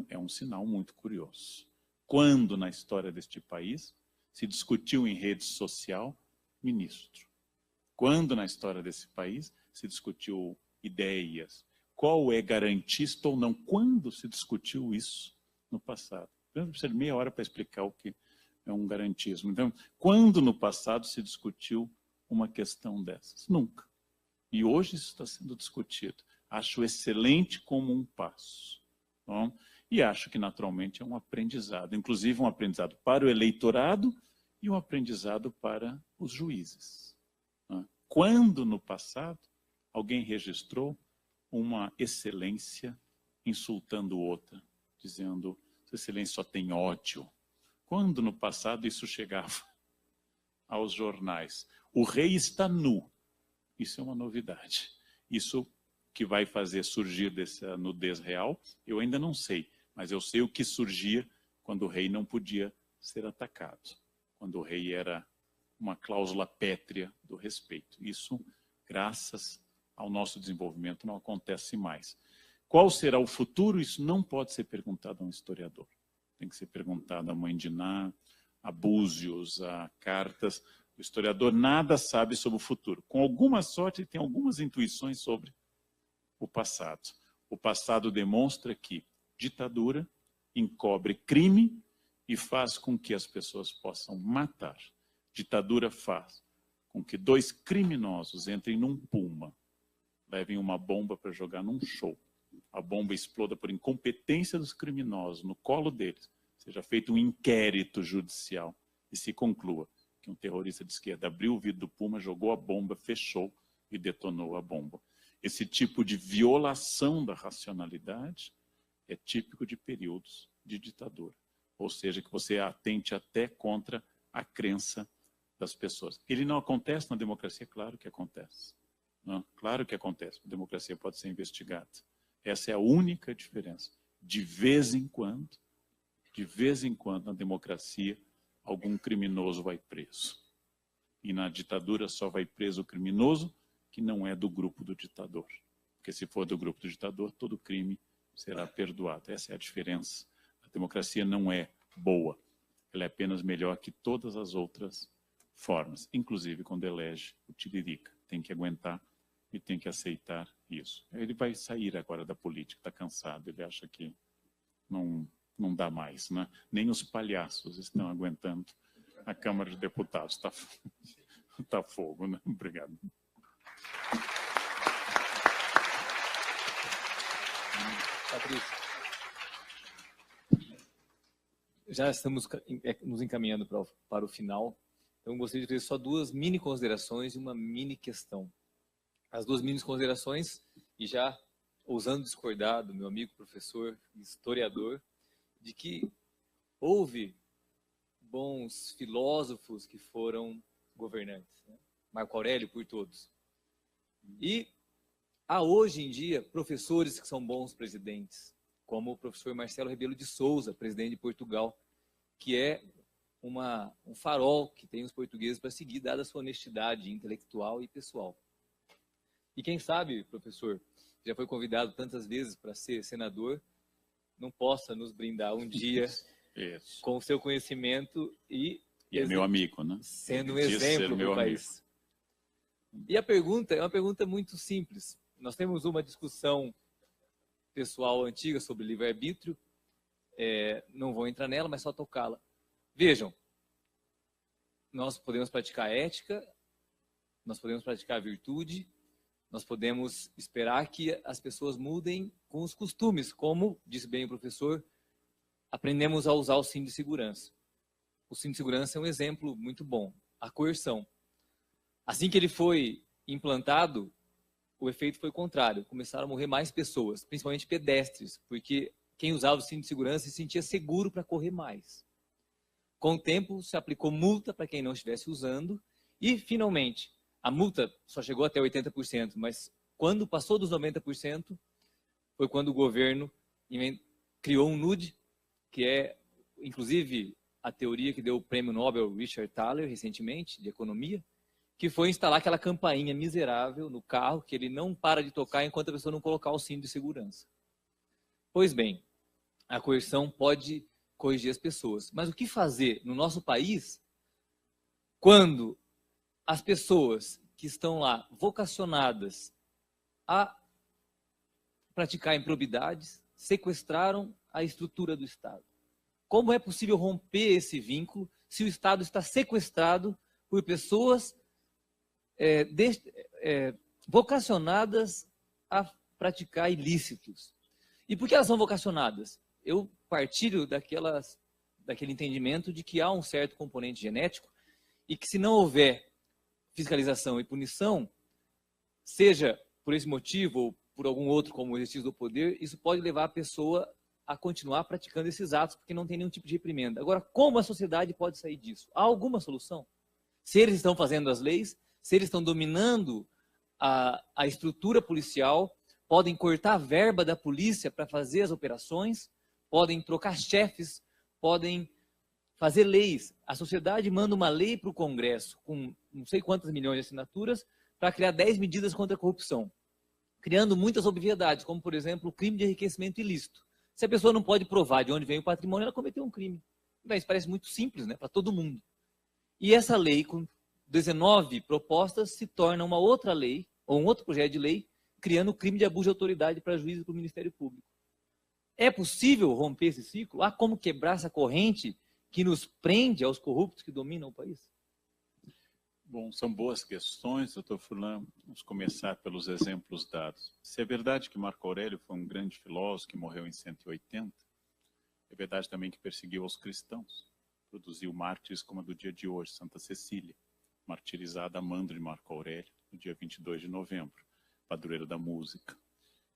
é um sinal muito curioso. Quando, na história deste país, se discutiu em rede social ministro? Quando, na história desse país, se discutiu ideias? Qual é garantista ou não? Quando se discutiu isso no passado? Eu preciso de meia hora para explicar o que é um garantismo. Então, quando no passado se discutiu uma questão dessas? Nunca. E hoje isso está sendo discutido. Acho excelente como um passo. Bom? E acho que, naturalmente, é um aprendizado. Inclusive, um aprendizado para o eleitorado e um aprendizado para os juízes. Quando, no passado, alguém registrou uma excelência insultando outra, dizendo, Sua Excelência só tem ódio. Quando, no passado, isso chegava aos jornais? O rei está nu. Isso é uma novidade. Isso que vai fazer surgir dessa nudez real, eu ainda não sei. Mas eu sei o que surgia quando o rei não podia ser atacado. Quando o rei era uma cláusula pétrea do respeito. Isso, graças ao nosso desenvolvimento, não acontece mais. Qual será o futuro? Isso não pode ser perguntado a um historiador. Tem que ser perguntado a Mãe de Ná, a Búzios, a Cartas. O historiador nada sabe sobre o futuro. Com alguma sorte, ele tem algumas intuições sobre o passado. O passado demonstra que ditadura encobre crime e faz com que as pessoas possam matar. Ditadura faz com que dois criminosos entrem num Puma, levem uma bomba para jogar num show. A bomba exploda por incompetência dos criminosos no colo deles. Seja feito um inquérito judicial e se conclua que um terrorista de esquerda abriu o vidro do Puma, jogou a bomba, fechou e detonou a bomba. Esse tipo de violação da racionalidade é típico de períodos de ditadura. Ou seja, que você atente até contra a crença das pessoas. Ele não acontece na democracia? Claro que acontece. Não? Claro que acontece. A democracia pode ser investigada. Essa é a única diferença. De vez em quando, na democracia, algum criminoso vai preso. E na ditadura só vai preso o criminoso que não é do grupo do ditador. Porque se for do grupo do ditador, todo crime será perdoado. Essa é a diferença. A democracia não é boa. ela é apenas melhor que todas as outras formas, inclusive quando elege o Tiririca. Tem que aguentar e tem que aceitar isso. Ele vai sair agora da política, está cansado, ele acha que não dá mais, né? Nem os palhaços estão aguentando a Câmara de Deputados. Tá fogo, né? Obrigado. Patrícia. Já estamos nos encaminhando para o final, então gostaria de fazer só duas mini considerações e uma mini questão. As duas mini considerações, e já ousando discordar do meu amigo professor, historiador, de que houve bons filósofos que foram governantes, né? Marco Aurélio por todos. E há hoje em dia professores que são bons presidentes, como o professor Marcelo Rebelo de Sousa, presidente de Portugal, que é um farol que tem os portugueses para seguir, dada a sua honestidade intelectual e pessoal. E quem sabe, professor, já foi convidado tantas vezes para ser senador, não possa nos brindar um dia Isso. com o seu conhecimento e é meu amigo, né? Sendo um exemplo para o país. E a pergunta é uma pergunta muito simples. Nós temos uma discussão pessoal antiga sobre livre-arbítrio, não vou entrar nela, mas só tocá-la. Vejam, nós podemos praticar ética, nós podemos praticar virtude, nós podemos esperar que as pessoas mudem com os costumes, como disse bem o professor, aprendemos a usar o cinto de segurança. O cinto de segurança é um exemplo muito bom. A coerção. Assim que ele foi implantado, o efeito foi contrário. Começaram a morrer mais pessoas, principalmente pedestres, porque quem usava o cinto de segurança se sentia seguro para correr mais. Com o tempo, se aplicou multa para quem não estivesse usando e, finalmente, a multa só chegou até 80%, mas quando passou dos 90%, foi quando o governo criou um NUD, que é, inclusive, a teoria que deu o prêmio Nobel Richard Thaler, recentemente, de economia, que foi instalar aquela campainha miserável no carro, que ele não para de tocar enquanto a pessoa não colocar o cinto de segurança. Pois bem, a coerção pode corrigir as pessoas. Mas o que fazer no nosso país quando as pessoas que estão lá vocacionadas a praticar improbidades sequestraram a estrutura do Estado? Como é possível romper esse vínculo se o Estado está sequestrado por pessoas vocacionadas a praticar ilícitos? E por que elas são vocacionadas? Eu partilho daquele entendimento de que há um certo componente genético e que, se não houver fiscalização e punição, seja por esse motivo ou por algum outro, como o exercício do poder, isso pode levar a pessoa a continuar praticando esses atos porque não tem nenhum tipo de reprimenda. Agora, como a sociedade pode sair disso? Há alguma solução? Se eles estão fazendo as leis, se eles estão dominando a estrutura policial, podem cortar a verba da polícia para fazer as operações, podem trocar chefes, podem fazer leis. A sociedade manda uma lei para o Congresso com não sei quantas milhões de assinaturas para criar 10 medidas contra a corrupção, criando muitas obviedades, como, por exemplo, o crime de enriquecimento ilícito. Se a pessoa não pode provar de onde vem o patrimônio, ela cometeu um crime. Bem, isso parece muito simples, né, para todo mundo. E essa lei, com 19 propostas, se torna uma outra lei, ou um outro projeto de lei, criando o crime de abuso de autoridade para juízes e para o Ministério Público. É possível romper esse ciclo? Há como quebrar essa corrente que nos prende aos corruptos que dominam o país? Bom, são boas questões, doutor Furlan. Vamos começar pelos exemplos dados. Se é verdade que Marco Aurélio foi um grande filósofo que morreu em 180, é verdade também que perseguiu os cristãos. Produziu mártires como a do dia de hoje, Santa Cecília, martirizada a mando de Marco Aurélio, no dia 22 de novembro, padroeira da música.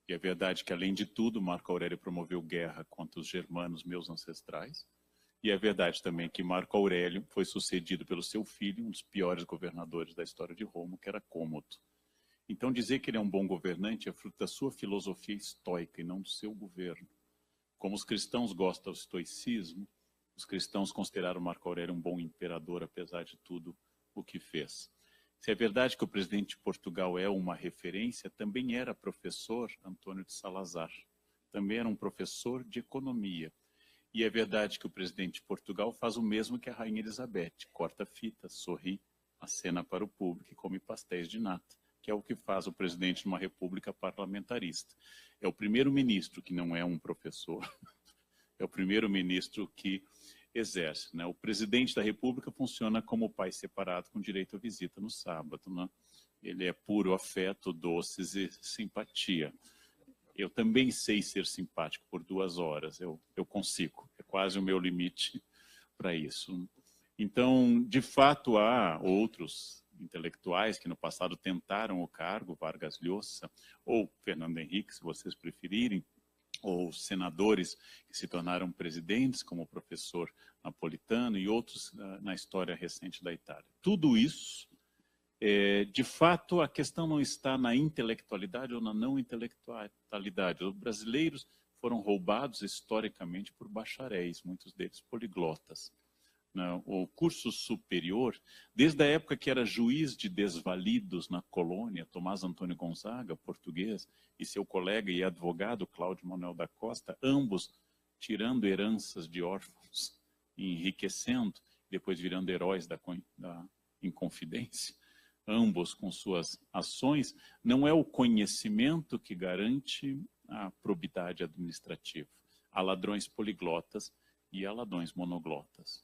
E é verdade que, além de tudo, Marco Aurélio promoveu guerra contra os germanos, meus ancestrais. E é verdade também que Marco Aurélio foi sucedido pelo seu filho, um dos piores governadores da história de Roma, que era Cômodo. Então, dizer que ele é um bom governante é fruto da sua filosofia estoica e não do seu governo. Como os cristãos gostam do estoicismo, os cristãos consideraram Marco Aurélio um bom imperador, apesar de tudo o que fez. Se é verdade que o presidente de Portugal é uma referência, também era professor Antônio de Salazar. Também era um professor de economia. E é verdade que o presidente de Portugal faz o mesmo que a Rainha Elizabeth, corta fita, sorri, acena para o público e come pastéis de nata, que é o que faz o presidente de uma república parlamentarista. É o primeiro-ministro que não é um professor, é o primeiro-ministro que exerce, né? O presidente da república funciona como pai separado com direito à visita no sábado, né? Ele é puro afeto, doces e simpatia. Eu também sei ser simpático por 2 horas, eu consigo, é quase o meu limite para isso. Então, de fato, há outros intelectuais que no passado tentaram o cargo, Vargas Llosa ou Fernando Henrique, se vocês preferirem, ou senadores que se tornaram presidentes, como o professor Napolitano e outros na história recente da Itália. Tudo isso, de fato, a questão não está na intelectualidade ou na não intelectualidade. Os brasileiros foram roubados historicamente por bacharéis, muitos deles poliglotas. O curso superior, desde a época que era juiz de desvalidos na colônia, Tomás Antônio Gonzaga, português, e seu colega e advogado, Cláudio Manuel da Costa, ambos tirando heranças de órfãos, enriquecendo, depois virando heróis da Inconfidência, ambos com suas ações, não é o conhecimento que garante a probidade administrativa. Há ladrões poliglotas e há ladrões monoglotas.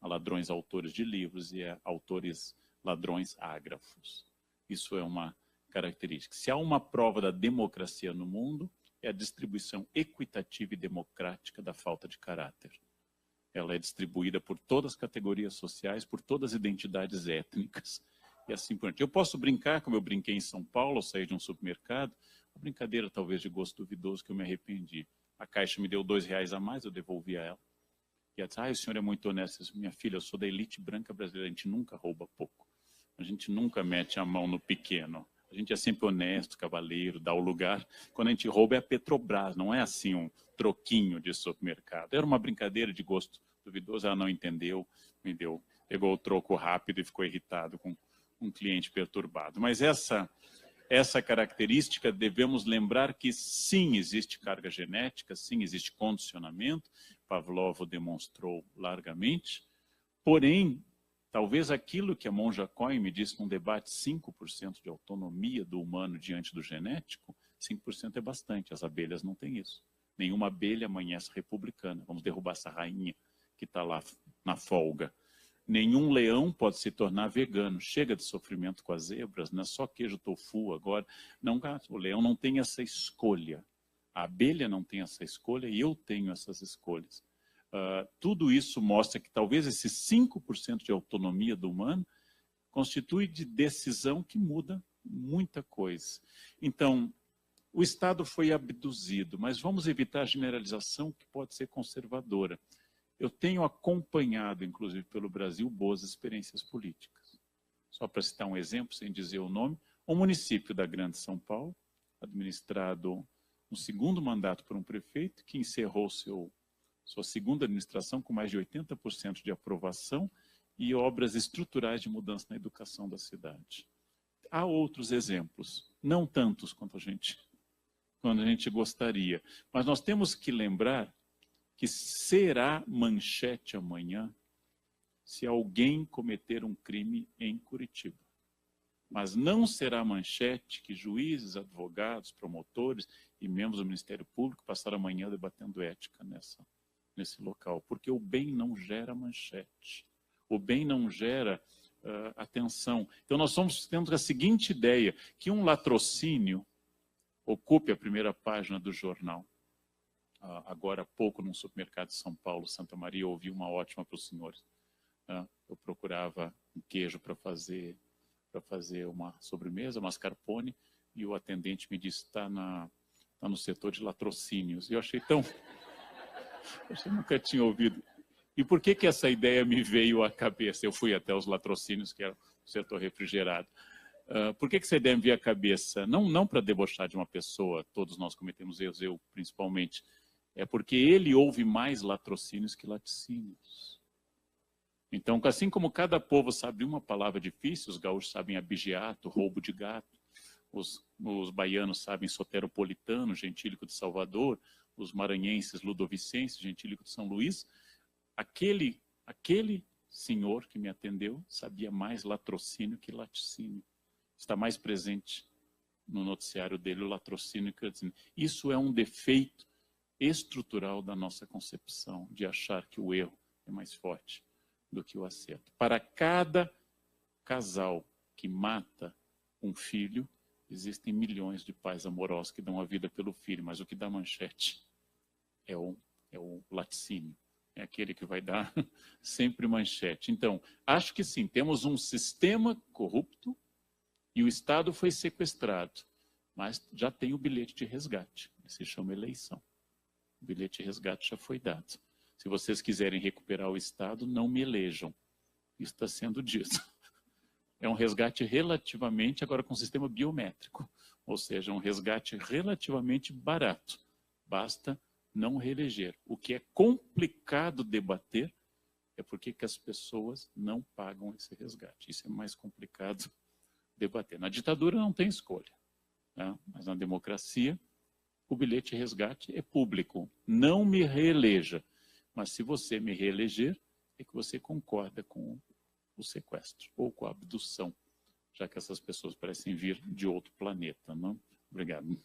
Há ladrões autores de livros e há autores ladrões ágrafos. Isso é uma característica. Se há uma prova da democracia no mundo, é a distribuição equitativa e democrática da falta de caráter. Ela é distribuída por todas as categorias sociais, por todas as identidades étnicas e assim por diante. Eu posso brincar, como eu brinquei em São Paulo, eu saí de um supermercado, uma brincadeira talvez de gosto duvidoso que eu me arrependi. A caixa me deu R$2 a mais, eu devolvi a ela. E ela disse, o senhor é muito honesto. Eu disse, minha filha, eu sou da elite branca brasileira, a gente nunca rouba pouco. A gente nunca mete a mão no pequeno. A gente é sempre honesto, cavaleiro, dá o lugar. Quando a gente rouba é a Petrobras, não é assim um troquinho de supermercado. Era uma brincadeira de gosto duvidoso, ela não entendeu, pegou o troco rápido e ficou irritado com um cliente perturbado. Mas essa característica, devemos lembrar que sim, existe carga genética, sim, existe condicionamento, Pavlov o demonstrou largamente, porém, talvez aquilo que a Monja Cohen me disse num debate, 5% de autonomia do humano diante do genético, 5% é bastante, as abelhas não têm isso. Nenhuma abelha amanhece republicana, vamos derrubar essa rainha que está lá na folga. Nenhum leão pode se tornar vegano. Chega de sofrimento com as zebras, não é só queijo tofu agora. Não, o leão não tem essa escolha. A abelha não tem essa escolha e eu tenho essas escolhas. Tudo isso mostra que talvez esse 5% de autonomia do humano constitui de decisão que muda muita coisa. Então, o Estado foi abduzido, mas vamos evitar a generalização que pode ser conservadora. Eu tenho acompanhado, inclusive pelo Brasil, boas experiências políticas. Só para citar um exemplo, sem dizer o nome, o município da Grande São Paulo, administrado um segundo mandato por um prefeito, que encerrou sua segunda administração com mais de 80% de aprovação e obras estruturais de mudança na educação da cidade. Há outros exemplos, não tantos quanto a gente gostaria, mas nós temos que lembrar que será manchete amanhã se alguém cometer um crime em Curitiba. Mas não será manchete que juízes, advogados, promotores e membros do Ministério Público passaram amanhã debatendo ética nesse local, porque o bem não gera manchete. O bem não gera atenção. Então nós temos a seguinte ideia, que um latrocínio ocupe a primeira página do jornal. Agora há pouco, num supermercado de São Paulo, Santa Maria, eu ouvi uma ótima para os senhores. Eu procurava um queijo para fazer uma sobremesa, mascarpone, e o atendente me disse, está no setor de latrocínios. E eu achei tão... Eu nunca tinha ouvido. E por que essa ideia me veio à cabeça? Eu fui até os latrocínios, que era o setor refrigerado. Por que essa ideia me veio à cabeça? Não para debochar de uma pessoa, todos nós cometemos erros, eu principalmente, é porque ele ouve mais latrocínios que laticínios. Então, assim como cada povo sabe uma palavra difícil, os gaúchos sabem abigeato, roubo de gato, os baianos sabem soteropolitano, gentílico de Salvador, os maranhenses, ludovicenses, gentílico de São Luís, aquele senhor que me atendeu sabia mais latrocínio que laticínio. Está mais presente no noticiário dele o latrocínio que o laticínio. Isso é um defeito estrutural da nossa concepção, de achar que o erro é mais forte do que o acerto. Para cada casal que mata um filho, existem milhões de pais amorosos que dão a vida pelo filho, mas o que dá manchete é o laticínio. É aquele que vai dar sempre manchete. Então, acho que sim, temos um sistema corrupto e o Estado foi sequestrado, mas já tem o bilhete de resgate, se chama eleição. O bilhete de resgate já foi dado. Se vocês quiserem recuperar o Estado, não me elejam. Isso está sendo dito. É um resgate relativamente, agora com sistema biométrico, ou seja, um resgate relativamente barato. Basta não reeleger. O que é complicado debater é por que as pessoas não pagam esse resgate. Isso é mais complicado debater. Na ditadura não tem escolha, né? Mas na democracia o bilhete de resgate é público. Não me reeleja. Mas se você me reeleger, é que você concorda com o sequestro ou com a abdução, já que essas pessoas parecem vir de outro planeta. Não? Obrigado.